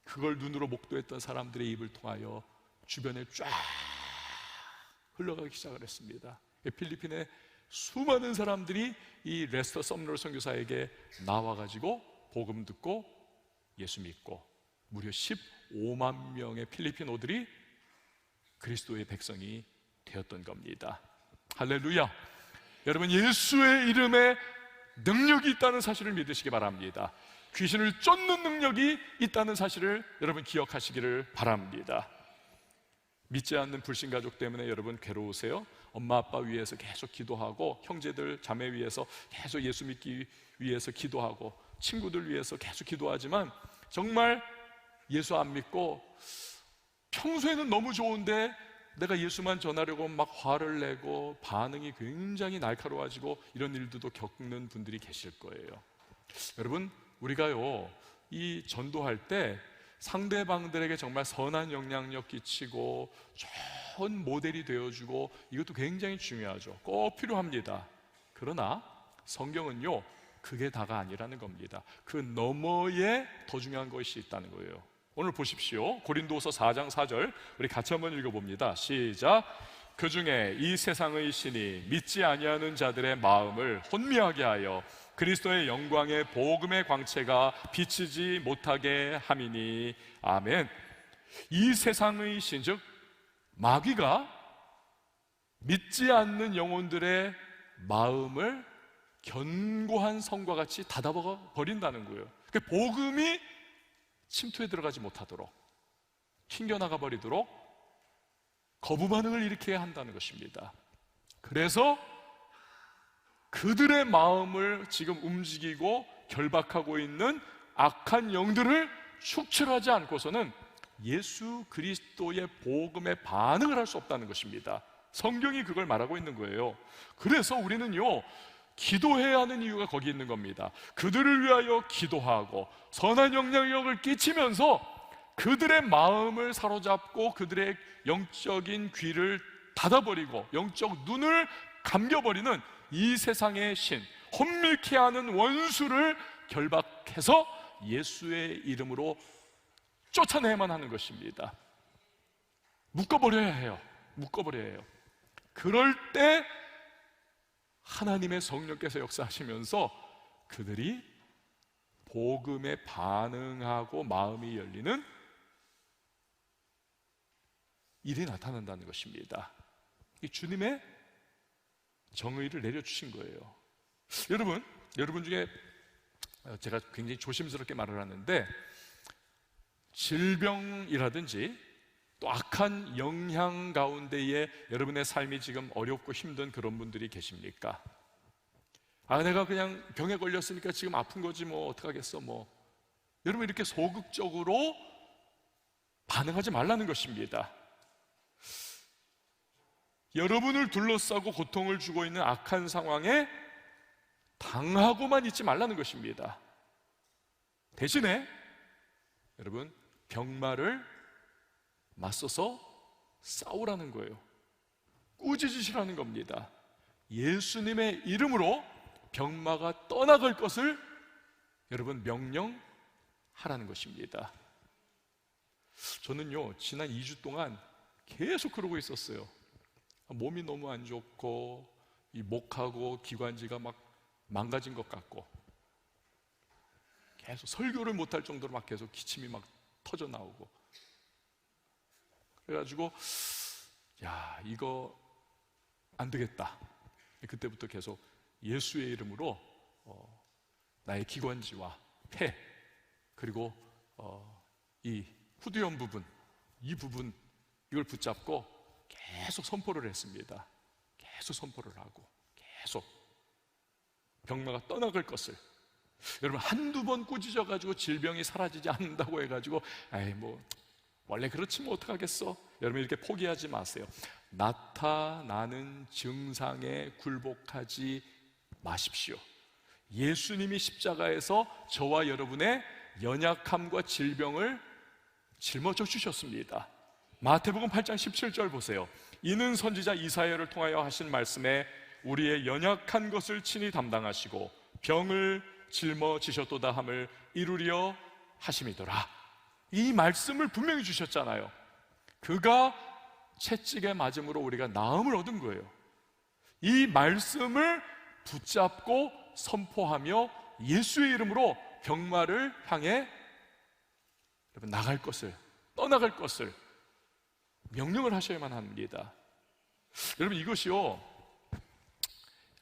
그걸 눈으로 목도했던 사람들의 입을 통하여 주변에 쫙 흘러가기 시작을 했습니다. 필리핀의 수많은 사람들이 이 레스터 썸롤 선교사에게 나와가지고 복음 듣고 예수 믿고 무려 15만 명의 필리핀어들이 그리스도의 백성이 되었던 겁니다. 할렐루야. 여러분, 예수의 이름에 능력이 있다는 사실을 믿으시기 바랍니다. 귀신을 쫓는 능력이 있다는 사실을 여러분 기억하시기를 바랍니다. 믿지 않는 불신가족 때문에 여러분 괴로우세요? 엄마 아빠 위해서 계속 기도하고 형제들 자매 위해서 계속 예수 믿기 위해서 기도하고 친구들 위해서 계속 기도하지만 정말 예수 안 믿고 평소에는 너무 좋은데 내가 예수만 전하려고 막 화를 내고 반응이 굉장히 날카로워지고 이런 일들도 겪는 분들이 계실 거예요. 여러분, 우리가요 이 전도할 때 상대방들에게 정말 선한 영향력 끼치고 좋은 모델이 되어주고 이것도 굉장히 중요하죠. 꼭 필요합니다. 그러나 성경은요 그게 다가 아니라는 겁니다. 그 너머에 더 중요한 것이 있다는 거예요. 오늘 보십시오. 고린도서 4장 4절 우리 같이 한번 읽어봅니다. 시작. 그 중에 이 세상의 신이 믿지 아니하는 자들의 마음을 혼미하게 하여 그리스도의 영광의 복음의 광채가 비치지 못하게 함이니. 아멘. 이 세상의 신, 즉 마귀가 믿지 않는 영혼들의 마음을 견고한 성과 같이 닫아버린다는 거예요. 그러니까 복음이 침투에 들어가지 못하도록, 튕겨나가 버리도록 거부 반응을 일으켜야 한다는 것입니다. 그래서 그들의 마음을 지금 움직이고 결박하고 있는 악한 영들을 축출하지 않고서는 예수 그리스도의 복음에 반응을 할 수 없다는 것입니다. 성경이 그걸 말하고 있는 거예요. 그래서 우리는요 기도해야 하는 이유가 거기 있는 겁니다. 그들을 위하여 기도하고 선한 영향력을 끼치면서 그들의 마음을 사로잡고 그들의 영적인 귀를 닫아버리고 영적 눈을 감겨버리는 이 세상의 신, 혼미케 하는 원수를 결박해서 예수의 이름으로 쫓아내야만 하는 것입니다. 묶어버려야 해요. 묶어버려야 해요. 그럴 때 하나님의 성령께서 역사하시면서 그들이 복음에 반응하고 마음이 열리는 일이 나타난다는 것입니다. 이 주님의 정의를 내려주신 거예요. 여러분 중에 제가 굉장히 조심스럽게 말을 하는데 질병이라든지 또 악한 영향 가운데에 여러분의 삶이 지금 어렵고 힘든 그런 분들이 계십니까? 내가 그냥 병에 걸렸으니까 지금 아픈 거지 뭐 어떡하겠어 뭐. 여러분 이렇게 소극적으로 반응하지 말라는 것입니다. 여러분을 둘러싸고 고통을 주고 있는 악한 상황에 당하고만 있지 말라는 것입니다. 대신에 여러분 병마를 맞서서 싸우라는 거예요. 꾸짖으시라는 겁니다. 예수님의 이름으로 병마가 떠나갈 것을 여러분 명령하라는 것입니다. 저는요 지난 2주 동안 계속 그러고 있었어요. 몸이 너무 안 좋고 이 목하고 기관지가 막 망가진 것 같고 계속 설교를 못할 정도로 막 계속 기침이 막 터져 나오고, 그래가지고 야 이거 안 되겠다. 그때부터 계속 예수의 이름으로 나의 기관지와 폐 그리고 이 후두연 부분, 이 부분 이걸 붙잡고 계속 선포를 했습니다. 계속 선포를 하고 계속 병마가 떠나갈 것을. 여러분 한두 번 꾸짖어가지고 질병이 사라지지 않는다고 해가지고 에이 뭐 원래 그렇지 뭐 어떡하겠어. 여러분 이렇게 포기하지 마세요. 나타나는 증상에 굴복하지 마십시오. 예수님이 십자가에서 저와 여러분의 연약함과 질병을 짊어져 주셨습니다. 마태복음 8장 17절 보세요. 이는 선지자 이사야를 통하여 하신 말씀에 우리의 연약한 것을 친히 담당하시고 병을 짊어지셨도다 함을 이루려 하심이더라. 이 말씀을 분명히 주셨잖아요. 그가 채찍에 맞음으로 우리가 나음을 얻은 거예요. 이 말씀을 붙잡고 선포하며 예수의 이름으로 병마를 향해 나갈 것을, 떠나갈 것을 명령을 하셔야만 합니다. 여러분 이것이요,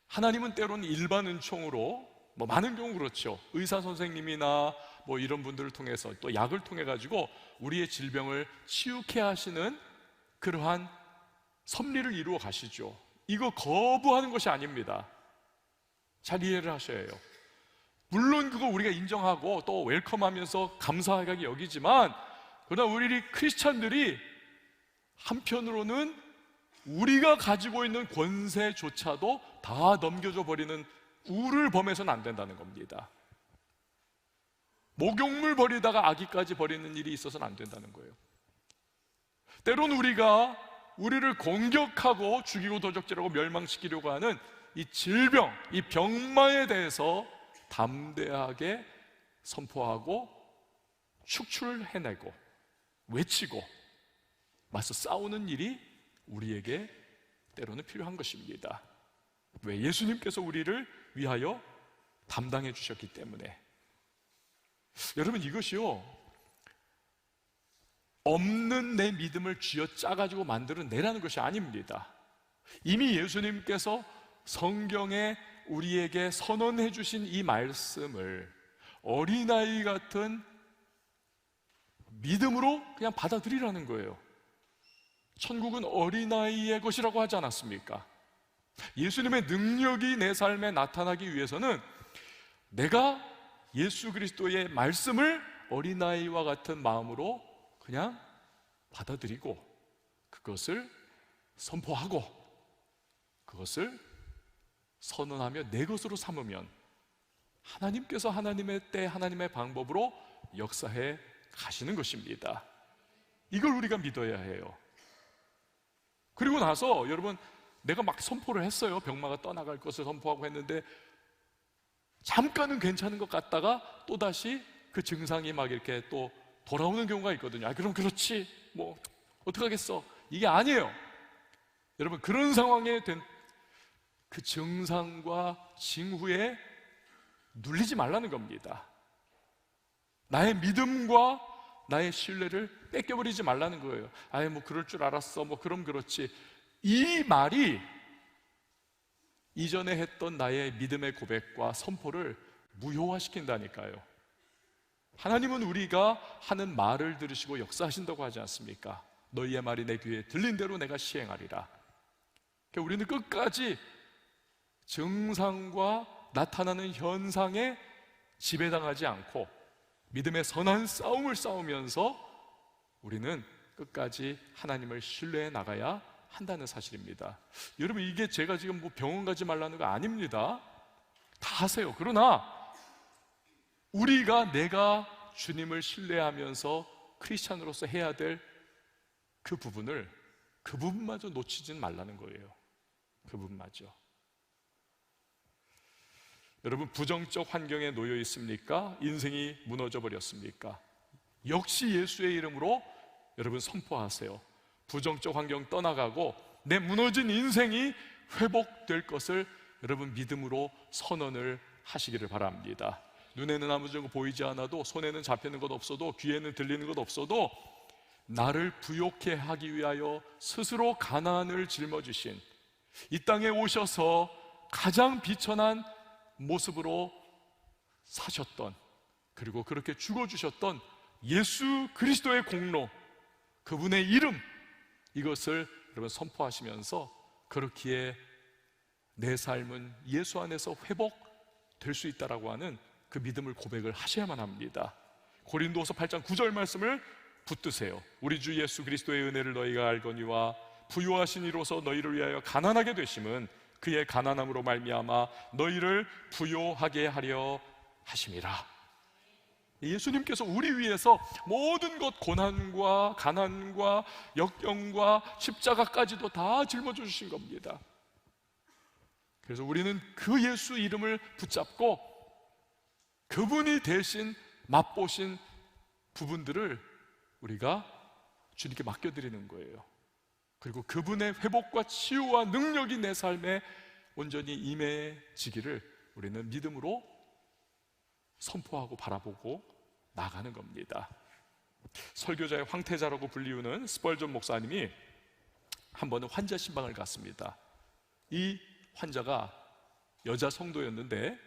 하나님은 때로는 일반 은총으로 뭐 많은 경우 그렇죠. 의사 선생님이나 뭐 이런 분들을 통해서 또 약을 통해 가지고 우리의 질병을 치유케 하시는 그러한 섭리를 이루어 가시죠. 이거 거부하는 것이 아닙니다. 잘 이해를 하셔야 해요. 물론 그거 우리가 인정하고 또 웰컴하면서 감사하게 여기지만, 그러나 우리 크리스찬들이 한편으로는 우리가 가지고 있는 권세조차도 다 넘겨줘 버리는 우를 범해서는 안 된다는 겁니다. 목욕물 버리다가 아기까지 버리는 일이 있어서는 안 된다는 거예요. 때론 우리가 우리를 공격하고 죽이고 도적질하고 멸망시키려고 하는 이 질병, 이 병마에 대해서 담대하게 선포하고 축출해내고 외치고 맞서 싸우는 일이 우리에게 때로는 필요한 것입니다. 왜? 예수님께서 우리를 위하여 담당해 주셨기 때문에. 여러분 이것이요, 없는 내 믿음을 쥐어짜가지고 만들어내라는 것이 아닙니다. 이미 예수님께서 성경에 우리에게 선언해 주신 이 말씀을 어린아이 같은 믿음으로 그냥 받아들이라는 거예요. 천국은 어린아이의 것이라고 하지 않았습니까? 예수님의 능력이 내 삶에 나타나기 위해서는 내가 예수 그리스도의 말씀을 어린아이와 같은 마음으로 그냥 받아들이고 그것을 선포하고 그것을 선언하며 내 것으로 삼으면 하나님께서 하나님의 때 하나님의 방법으로 역사해 가시는 것입니다. 이걸 우리가 믿어야 해요. 그리고 나서 여러분, 내가 막 선포를 했어요. 병마가 떠나갈 것을 선포하고 했는데 잠깐은 괜찮은 것 같다가 또다시 그 증상이 막 이렇게 또 돌아오는 경우가 있거든요. 아, 그럼 그렇지 뭐 어떡하겠어. 이게 아니에요. 여러분, 그런 상황에 된 그 증상과 징후에 눌리지 말라는 겁니다. 나의 믿음과 나의 신뢰를 뺏겨버리지 말라는 거예요. 아예 뭐 그럴 줄 알았어, 뭐 그럼 그렇지. 이 말이 이전에 했던 나의 믿음의 고백과 선포를 무효화시킨다니까요. 하나님은 우리가 하는 말을 들으시고 역사하신다고 하지 않습니까? 너희의 말이 내 귀에 들린 대로 내가 시행하리라. 그러니까 우리는 끝까지 증상과 나타나는 현상에 지배당하지 않고 믿음의 선한 싸움을 싸우면서 우리는 끝까지 하나님을 신뢰해 나가야 한다는 사실입니다. 여러분, 이게 제가 지금 뭐 병원 가지 말라는 거 아닙니다. 다 하세요. 그러나 내가 주님을 신뢰하면서 크리스찬으로서 해야 될 그 부분마저 놓치진 말라는 거예요. 그 부분마저. 여러분, 부정적 환경에 놓여 있습니까? 인생이 무너져 버렸습니까? 역시 예수의 이름으로 여러분 선포하세요. 부정적 환경 떠나가고 내 무너진 인생이 회복될 것을 여러분 믿음으로 선언을 하시기를 바랍니다. 눈에는 아무것도 보이지 않아도, 손에는 잡히는 것 없어도, 귀에는 들리는 것 없어도 나를 부욕해 하기 위하여 스스로 가난을 짊어지신, 이 땅에 오셔서 가장 비천한 모습으로 사셨던, 그리고 그렇게 죽어주셨던 예수 그리스도의 공로, 그분의 이름, 이것을 여러분 선포하시면서 그렇기에 내 삶은 예수 안에서 회복될 수 있다라고 하는 그 믿음을 고백을 하셔야만 합니다. 고린도서 8장 9절 말씀을 붙드세요. 우리 주 예수 그리스도의 은혜를 너희가 알거니와 부요하신 이로서 너희를 위하여 가난하게 되심은 그의 가난함으로 말미암아 너희를 부요하게 하려 하심이라. 예수님께서 우리 위해서 모든 것, 고난과 가난과 역경과 십자가까지도 다 짊어져 주신 겁니다. 그래서 우리는 그 예수 이름을 붙잡고 그분이 대신 맛보신 부분들을 우리가 주님께 맡겨드리는 거예요. 그리고 그분의 회복과 치유와 능력이 내 삶에 온전히 임해지기를 우리는 믿음으로 선포하고 바라보고 나가는 겁니다. 설교자의 황태자라고 불리우는 스펄전 목사님이 한 번은 환자 신방을 갔습니다. 이 환자가 여자 성도였는데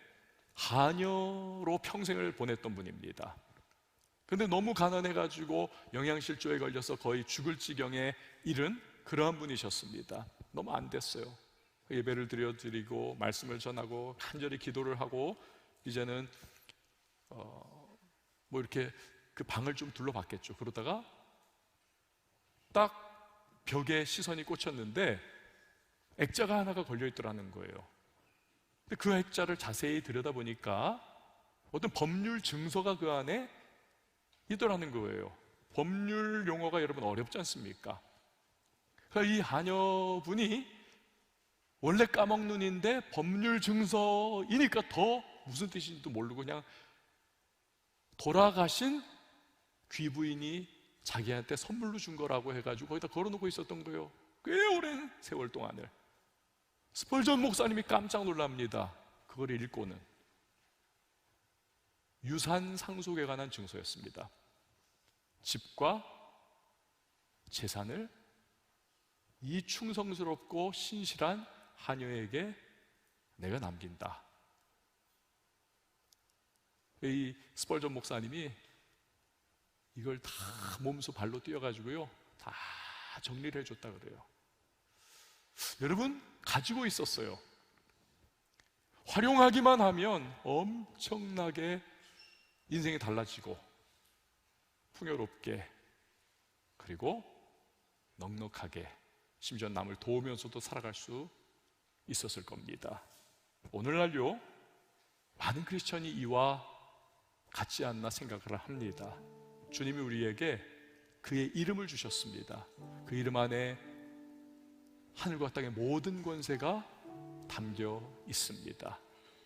한여로 평생을 보냈던 분입니다. 근데 너무 가난해가지고 영양실조에 걸려서 거의 죽을 지경에 이른 그러한 분이셨습니다. 너무 안 됐어요. 예배를 드리고 말씀을 전하고 간절히 기도를 하고 이제는 뭐 이렇게 그 방을 좀 둘러봤겠죠. 그러다가 딱 벽에 시선이 꽂혔는데 액자가 하나가 걸려있더라는 거예요. 근데 그 액자를 자세히 들여다보니까 어떤 법률 증서가 그 안에 있더라는 거예요. 법률 용어가 여러분 어렵지 않습니까? 그러니까 이 하녀분이 원래 까먹눈인데 법률 증서이니까 더 무슨 뜻인지도 모르고 그냥 돌아가신 귀부인이 자기한테 선물로 준 거라고 해가지고 거기다 걸어놓고 있었던 거예요. 꽤 오랜 세월 동안을. 스펄전 목사님이 깜짝 놀랍니다. 그걸 읽고는 유산 상속에 관한 증서였습니다. 집과 재산을 이 충성스럽고 신실한 하녀에게 내가 남긴다. 이 스펄전 목사님이 이걸 다 몸소 발로 뛰어가지고요 다 정리를 해줬다 그래요. 여러분, 가지고 있었어요. 활용하기만 하면 엄청나게 인생이 달라지고 풍요롭게, 그리고 넉넉하게, 심지어 남을 도우면서도 살아갈 수 있었을 겁니다. 오늘날요 많은 크리스천이 이와 같지 않나 생각을 합니다. 주님이 우리에게 그의 이름을 주셨습니다. 그 이름 안에 하늘과 땅의 모든 권세가 담겨 있습니다.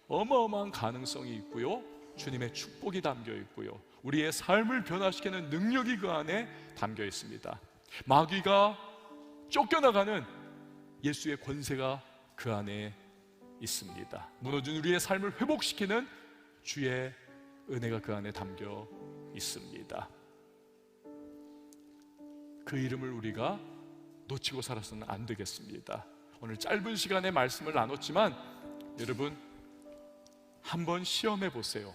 어마어마한 가능성이 있고요, 주님의 축복이 담겨 있고요, 우리의 삶을 변화시키는 능력이 그 안에 담겨 있습니다. 마귀가 쫓겨나가는 예수의 권세가 그 안에 있습니다. 무너진 우리의 삶을 회복시키는 주의 은혜가 그 안에 담겨 있습니다. 그 이름을 우리가 놓치고 살아서는 안 되겠습니다. 오늘 짧은 시간에 말씀을 나눴지만 여러분 한번 시험해 보세요.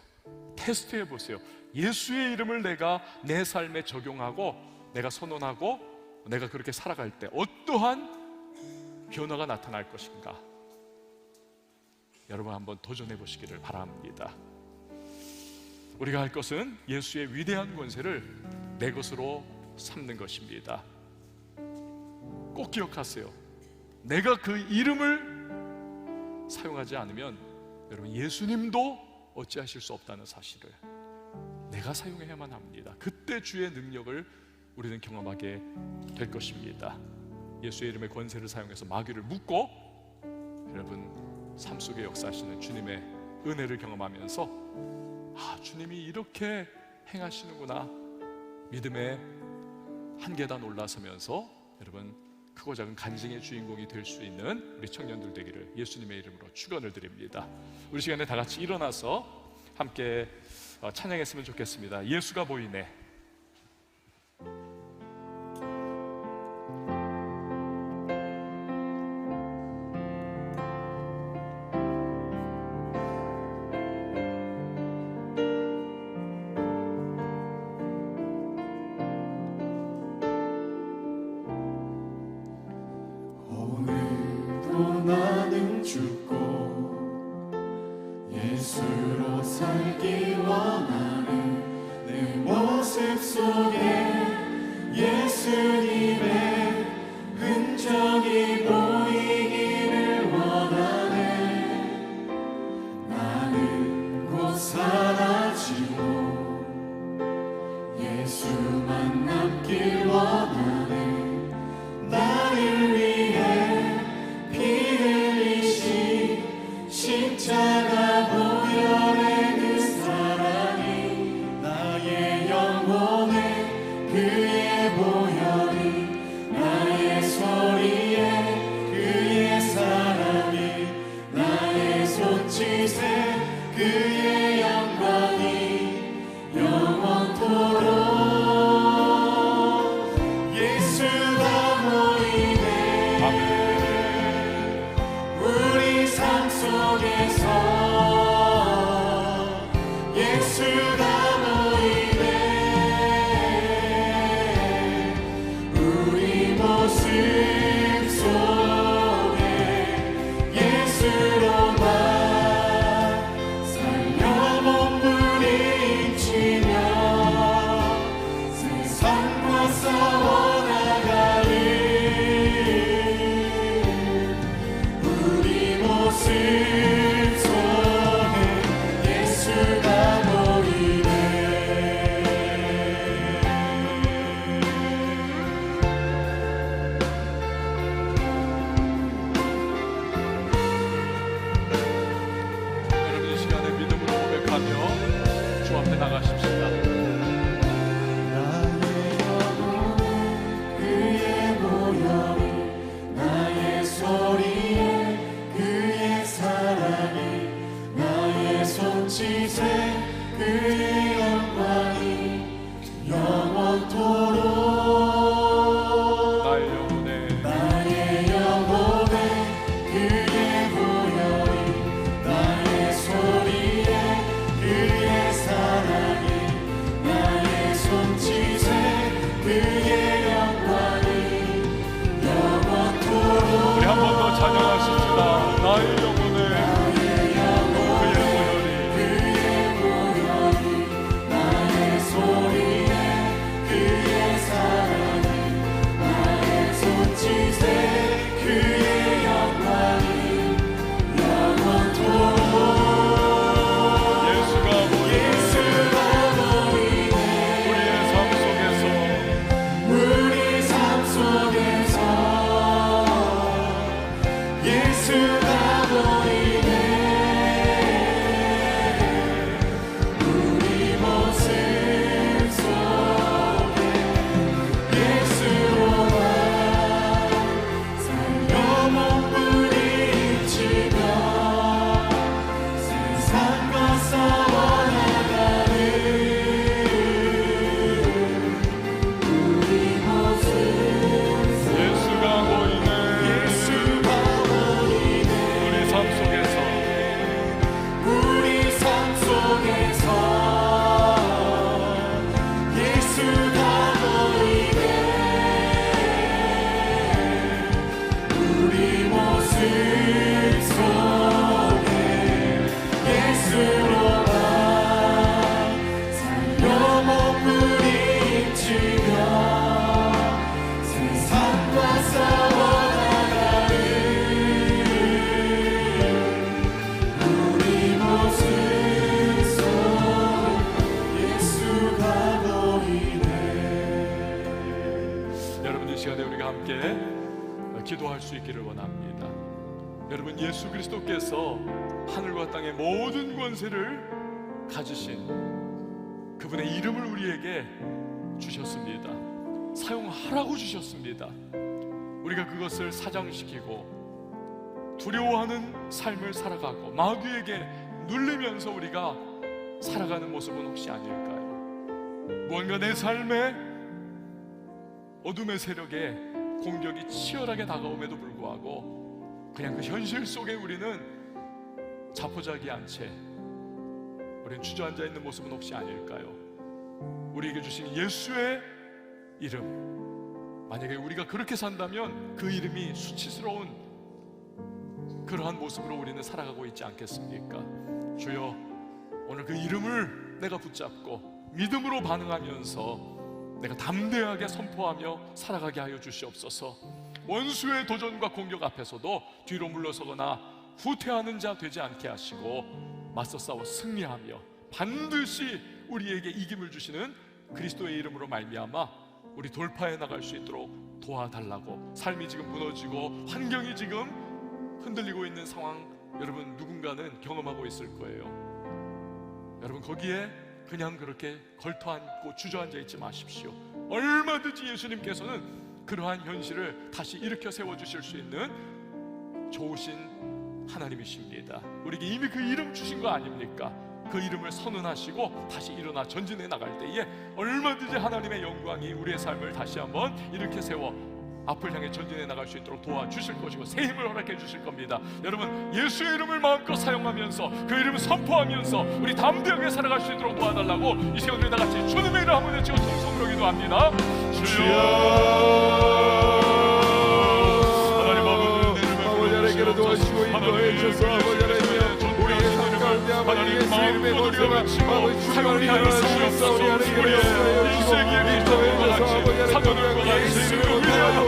테스트해 보세요. 예수의 이름을 내가 내 삶에 적용하고 내가 선언하고 내가 그렇게 살아갈 때 어떠한 변화가 나타날 것인가? 여러분 한번 도전해 보시기를 바랍니다. 우리가 할 것은 예수의 위대한 권세를 내 것으로 삼는 것입니다. 꼭 기억하세요. 내가 그 이름을 사용하지 않으면 여러분 예수님도 어찌하실 수 없다는 사실을 내가 사용해야만 합니다. 그때 주의 능력을 우리는 경험하게 될 것입니다. 예수의 이름의 권세를 사용해서 마귀를 묶고 여러분 삶 속에 역사하시는 주님의 은혜를 경험하면서 주님이 이렇게 행하시는구나, 믿음의 한 계단 올라서면서 여러분 크고 작은 간증의 주인공이 될 수 있는 우리 청년들 되기를 예수님의 이름으로 축원을 드립니다. 우리 시간에 다 같이 일어나서 함께 찬양했으면 좋겠습니다. 예수가 보이네. 오늘도 나는 죽고 예수로 살기 원하는 내 모습 속에 예수님의 흔적이 보이기를 원하네. 나는 곧 사라지고 예수만 남길 원하네. 나를 위해 피 흘리신 십자가 보혈의 그 사랑이 나의 영혼에 그의 보혈이 나의 소리에 그의 사랑이 나의 손짓에 그의 영광이 영원토록 예수가 보이네. 우리 삶 속에서 예수가 보이네. 우리 모습 속에 예수로만 살며 몸부림치며 세상과 싸워나가는 우리 모습 속에 예수가 보이네. 여러분 이 시간에 믿음으로 고백하며 주 앞에 나가십시다. 나의 영혼에 그의 보혈이 나의 소리에 그의 사랑이 나의 손짓에 그의 영광이 영원토록 나의 영혼에 나의 영혼에 그의 보혈이 나의 소리에 그의 사랑이 함께 기도할 수 있기를 원합니다. 여러분, 예수 그리스도께서 하늘과 땅의 모든 권세를 가지신 그분의 이름을 우리에게 주셨습니다. 사용하라고 주셨습니다. 우리가 그것을 사장시키고 두려워하는 삶을 살아가고 마귀에게 눌리면서 우리가 살아가는 모습은 혹시 아닐까요? 무언가 내 삶에 어둠의 세력에 공격이 치열하게 다가옴에도 불구하고 그냥 그 현실 속에 우리는 자포자기한 채 우리는 주저앉아 있는 모습은 혹시 아닐까요? 우리에게 주신 예수의 이름, 만약에 우리가 그렇게 산다면 그 이름이 수치스러운 그러한 모습으로 우리는 살아가고 있지 않겠습니까? 주여, 오늘 그 이름을 내가 붙잡고 믿음으로 반응하면서 내가 담대하게 선포하며 살아가게 하여 주시옵소서. 원수의 도전과 공격 앞에서도 뒤로 물러서거나 후퇴하는 자 되지 않게 하시고 맞서 싸워 승리하며 반드시 우리에게 이김을 주시는 그리스도의 이름으로 말미암아 우리 돌파해 나갈 수 있도록 도와달라고. 삶이 지금 무너지고 환경이 지금 흔들리고 있는 상황, 여러분 누군가는 경험하고 있을 거예요. 여러분, 거기에 그냥 그렇게 걸터앉고 주저앉아 있지 마십시오. 얼마든지 예수님께서는 그러한 현실을 다시 일으켜 세워주실 수 있는 좋으신 하나님이십니다. 우리에게 이미 그 이름 주신 거 아닙니까? 그 이름을 선언하시고 다시 일어나 전진해 나갈 때에 얼마든지 하나님의 영광이 우리의 삶을 다시 한번 일으켜 세워 앞을 향해 전진해 나갈 수 있도록 도와주실 것이고 새 힘을 허락해 주실 겁니다. 여러분, 예수의 이름을 마음껏 사용하면서 그 이름을 선포하면서 우리 담대하게 살아갈 수 있도록 도와달라고 이 시간 우리 다 같이 주님의 이름 한번 외치고 통성으로 기도합니다. 주여, 하나님 아버지 하나님께로 도와주시고 인도해 주셔서 아버지 하나님 우리의 삶 가운데 아버지 예수의 이름의 권세가 아버지 주님을 향해 주시옵소서. 우리의 일세기에 그리스도와 같이 사도들과 같이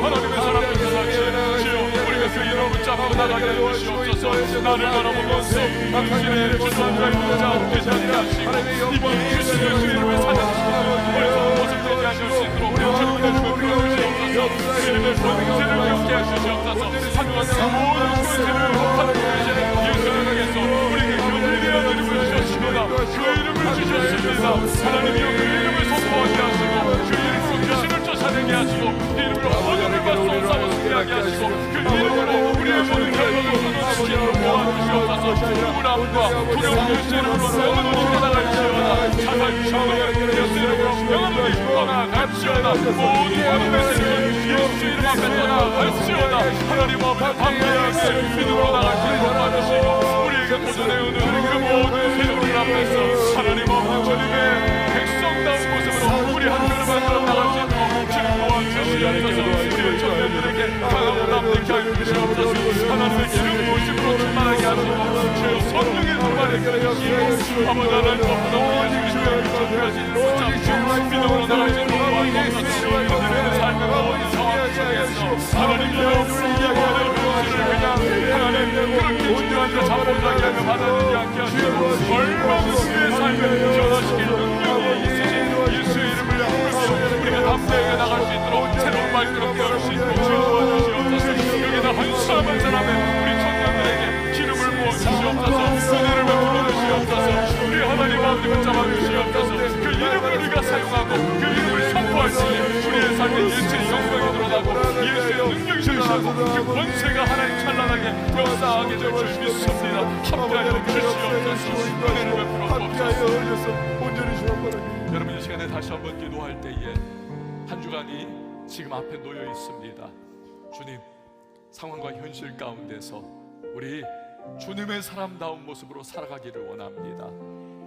하나님의 사람들과 같이 주여, 우리가 그 이름을 붙잡고 나가게 해주시옵소서. 나를 바라보면서 당신의 주소한 있는 자 되지 않게 하시고 이번 주시는 그 이름을 사장시키는 우리가 모습되지 않을 수 있도록 주님의 주옵소서. 주님의 권세를 경게 하시옵소서. 하늘과 모든 권세를 하나님의 예수님께서 우리에게 위대한 이름을 주셨습니다. 그 이름을 주셨습니다. 하나님이여, 그 이름을 선포하게 하시고 그 이름으로 귀신을 쫓아내게 하시고 그 이름으로 모든 것을 싸워 승리하게 하시고 그 이름으로 우리의 모든 결과를 선언하시도록 도와주시옵소서. 우울함과 두려움 예수님으로 영원히 나갈지어다. 자살 주시고 예수 이름으로 영원히 떠나갈지어다. 모든 어둠의 세력은 예수 이름 앞에 떠나갈지어다. 하나님 앞에 담대하게 믿음으로 나갈 수 있도록 도와주시고 우리에게 보존해 오는 그 모든 세력들 앞에서 하나님 앞에 주님의 백성다운 모습으로 우리 한 걸음 한 걸음 나갈 수 있도록 주님 도와주시옵소서. 우리의 청년들에게 강하고 담대케 하여 주시옵소서. 하나님의 기름 부으심으로 충만하게 하시고 주여 성령의 충만하게 하시고 아버지 하나님 너무나 예수님의 전까지 붙잡고 믿음으로 나갈 수 있도록 도와주옵소서. 그들의 삶의 모든 상황 속에서 하나님의 영광을 그냥 하나님 그렇게 주저앉아 자포자기 하며 받아들이지 않게 하시고 얼마든지 우리의 삶을 변화시킬 능력이 있으신 예수의 이름을 부르시고 우리가 담대하게 나갈 수 있도록 새로운 말들을 깨울 수 있도록 도와주시옵소서. 여기다 한사람 사람의 우리 청년들에게 기름을 부어주시옵소서. 은혜를 베풀어 주시옵소서. 우리 하나님 아버지 붙잡아 주시옵소서. 그 이름을 우리가 사용하고 그 이름을 선포할 때 우리의 삶에 예수의 영광이 드러나고 예수의 능력이 드러나고 그 권세가 하나님 찬란하게 역사하게 될 줄 믿습니다. 함께하여 주시옵소서. 은혜를 베풀어 주옵소서. 여러분, 이 시간에 다시 한번 기도할 때에 한 주간이 지금 앞에 놓여 있습니다. 주님, 상황과 현실 가운데서 우리 주님의 사람다운 모습으로 살아가기를 원합니다.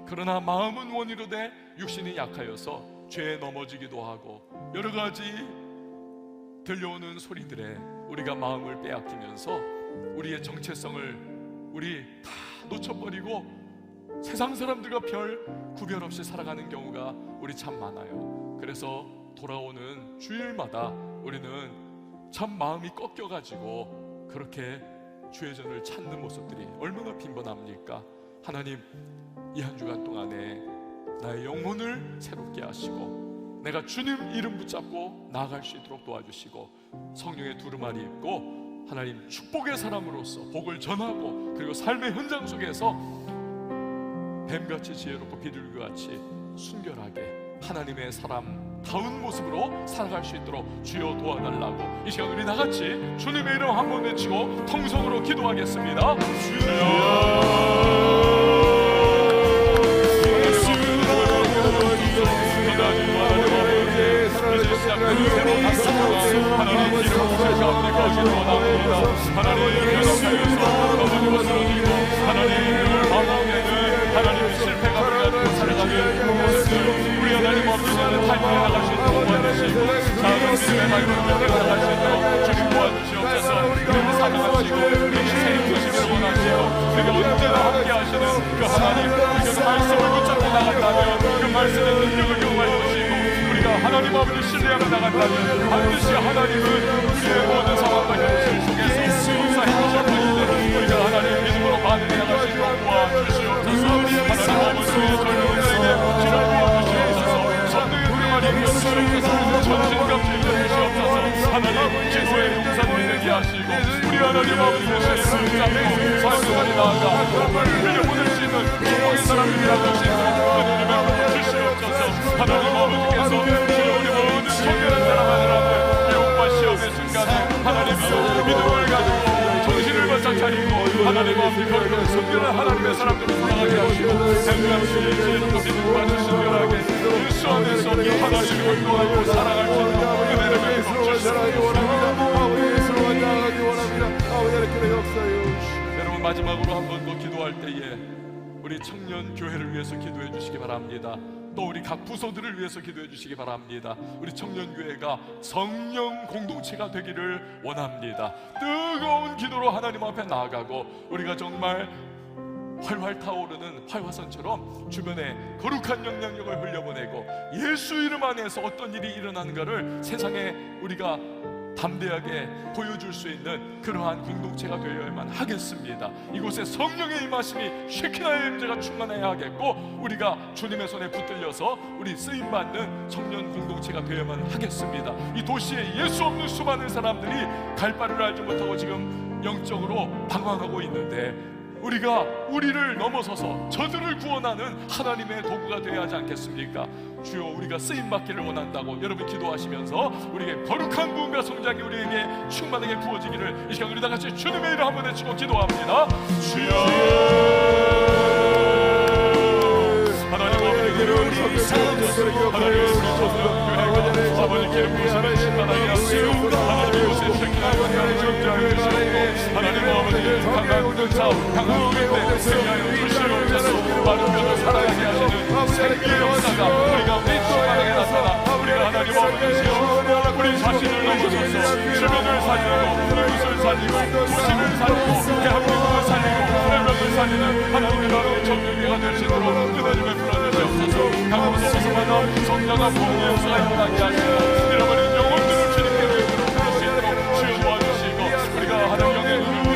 그러나 마음은 원이로되 육신이 약하여서 죄에 넘어지기도 하고 여러 가지 들려오는 소리들에 우리가 마음을 빼앗기면서 우리의 정체성을 우리 다 놓쳐버리고 세상 사람들과 별 구별 없이 살아가는 경우가 우리 참 많아요. 그래서 돌아오는 주일마다 우리는 참 마음이 꺾여가지고 그렇게 주의 전을 찾는 모습들이 얼마나 빈번합니까? 하나님, 이 한 주간 동안에 나의 영혼을 새롭게 하시고 내가 주님 이름 붙잡고 나아갈 수 있도록 도와주시고, 성령의 두루마리 입고 하나님 축복의 사람으로서 복을 전하고, 그리고 삶의 현장 속에서 뱀같이 지혜롭고 비둘기같이 순결하게 하나님의 사람다운 모습으로 살아갈 수 있도록 주여 도와달라고, 이 시간 우리 나같이 주님의 이름 한번 외치고 통성으로 기도하겠습니다. 주여 하나님 이름으로 가운데 거기로 나옵니다. 하나님 계속하여서 넘어지고 쓰러지고 하나님을 방황하는 하나님 실패가 되고 살아가는 모습을 우리 하나님 없으시는 타이밍에 나갈 수 있도록 도와주시고, 작은 믿음의 마음으로 나갈 수 있도록 주님 도와주시옵소서. 우리를 사랑하시고 우리 인생의 도심을 원하시고 우리가 언제나 함께 하시는 그 하나님, 우리가 그 말씀을 붙잡고 나간다면 그 말씀의 능력을 경험할 것이고, 우리가 하나님 아버지 신뢰하며 나간다면 반드시 하나님은 우리의 모든 상황과 현실 속에서 역사해 주실 분인데, 우리가 하나님 믿음으로 반응해 나갈 수 있도록 도와주시옵소서. 하나님 아버지 저희들에게 지랄 부어주시옵소서. 성령의 두루마리 입혀주시옵소서. 전신갑 주시옵소서. 하나님 기도의 용사들이 되게 하시고, 우리 하나님 아버지 모시는 붙잡고 성령까지 나아가 흘려보낼 수 있는 축복의 사람들이 나갈 수 있는 은혜를 베풀어 주시옵소서. 하나님 아버지께서 우리 모든 성결한 사람 하나님의 유혹과 시험의 순간에 하나님이여 믿음을 가지고 정신을 바짝 차리고 하나님 앞에 거룩한 성결한 하나님의 사람들을 살아가게 하시고, 행함시 믿음과 순결하게 예수 안에서 하나님을 인도하고 살아갈 수 있는 은혜를 베풀어 주시옵소서. 여러분, 마지막으로 한 번 더 기도할 때에 우리 청년 교회를 위해서 기도해 주시기 바랍니다. 또 우리 각 부서들을 위해서 기도해 주시기 바랍니다. 우리 청년교회가 성령 공동체가 되기를 원합니다. 뜨거운 기도로 하나님 앞에 나아가고, 우리가 정말 활활 타오르는 활화선처럼 주변에 거룩한 영향력을 흘려보내고, 예수 이름 안에서 어떤 일이 일어나는가를 세상에 우리가 담대하게 보여줄 수 있는 그러한 공동체가 되어야만 하겠습니다. 이곳에 성령의 임하심이 쉐키나의 임재가 충만해야 하겠고, 우리가 주님의 손에 붙들려서 우리 쓰임받는 청년 공동체가 되어야만 하겠습니다. 이 도시에 예수 없는 수많은 사람들이 갈 바를 알지 못하고 지금 영적으로 방황하고 있는데, 우리가 우리를 넘어서서 저들을 구원하는 하나님의 도구가 되어야 하지 않겠습니까? 주여, 우리가 쓰임받기를 원한다고 여러분 기도하시면서 우리에게 거룩한 부흥과 성장이 우리에게 충만하게 부어지기를 이 시간 우리 다같이 주님의 이름 한번 외치고 기도합니다. 주여, 하나님 아버지 기름 부으소서. 하나님 우리 청년교회가 아버지께 부으시는 신나게 하시고, 하나님 이곳에 쉐키나의 영향을 주시옵소서. 하나님 아버지 강한 군사 강국인데 승리하여 주시옵소서. 많은 병을 살아가게 하시는 생기의 역사가 우리가 충만하게 나타나 우리가 하나님 아버지시여 우리 자신을 넘어서서 주변을 살리고 이웃을 살리고 도시를 살리고 대한민국을 살리고 해명을 살리는 하나님의 나라의 청년교회가 될 수 있도록 은혜를 베풀어 주시옵소서. 강원도에서 만나 성장한 부흥의 역사가 일어나게 하시고, 잃어버린 영혼들을 주님께 부를 수 있도록 주여 도와주시고, 우리가 하나님의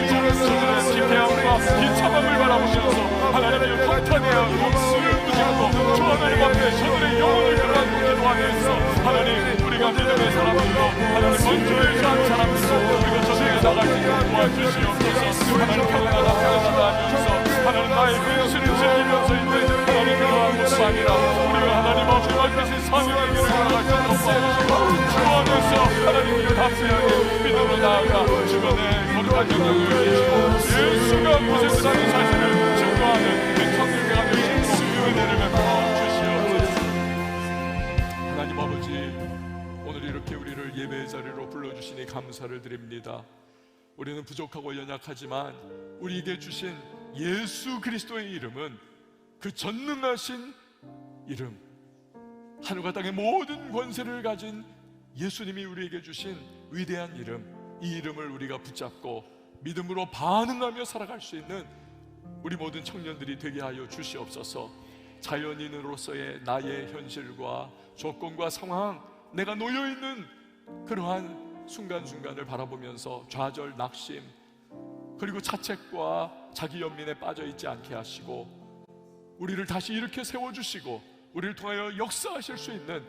저들의 기태함과 비참함을 바라보시면서 하나님의 통탄해야 하고 술을 부지고 주 하나님 앞에 저들의 영혼을 끌어안고 기도하면서, 하나님 우리가 믿음의 사람들로 하나님 먼저를 한 사람들로 우리가 저들에게 나갈 수 있도록 도와주시옵소서. 하나님 평안하다 하면서 하나님 나의 근심을 즐기면서 있는 하나님 그러한 모습 아니라 우리가 하나님 앞에 맡기신 사명의 길을 걸어갈 수 있도록 도와주시고, 주 안에서 하나님을 담대하게 믿음으로 나아가 주변에 거룩한 영향을 주시고 예수가 구세주 사는 사실을 증거하는 그 청년교회가 될 수 있도록 은혜를 베풀어 주시옵소서. 하나님 아버지, 오늘 이렇게 우리를 예배의 자리로 불러주시니 감사를 드립니다. 우리는 부족하고 연약하지만 우리에게 주신 예수 그리스도의 이름은 그 전능하신 이름, 하늘과 땅의 모든 권세를 가진 예수님이 우리에게 주신 위대한 이름, 이 이름을 우리가 붙잡고 믿음으로 반응하며 살아갈 수 있는 우리 모든 청년들이 되게 하여 주시옵소서. 자연인으로서의 나의 현실과 조건과 상황, 내가 놓여있는 그러한 순간순간을 바라보면서 좌절, 낙심, 그리고 자책과 자기 연민에 빠져있지 않게 하시고, 우리를 다시 이렇게 세워주시고 우리를 통하여 역사하실 수 있는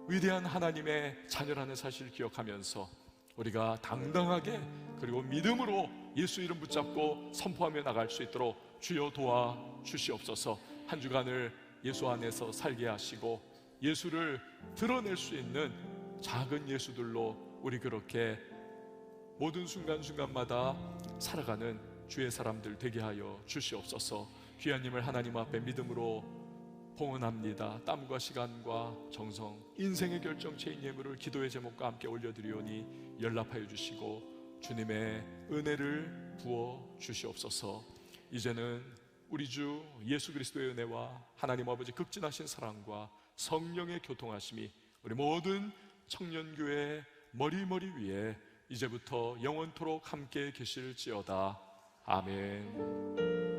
위대한 하나님의 자녀라는 사실을 기억하면서 우리가 당당하게 그리고 믿음으로 예수 이름 붙잡고 선포하며 나갈 수 있도록 주여 도와 주시옵소서. 한 주간을 예수 안에서 살게 하시고 예수를 드러낼 수 있는 작은 예수들로 우리 그렇게 모든 순간순간마다 살아가는 주의 사람들 되게 하여 주시옵소서. 귀한 님을 하나님 앞에 믿음으로 봉헌합니다. 땀과 시간과 정성, 인생의 결정체인 예물을 기도의 제목과 함께 올려드리오니 연락하여 주시고 주님의 은혜를 부어 주시옵소서. 이제는 우리 주 예수 그리스도의 은혜와 하나님 아버지 극진하신 사랑과 성령의 교통하심이 우리 모든 청년교회 머리 위에 이제부터 영원토록 함께 계실지어다. 아멘.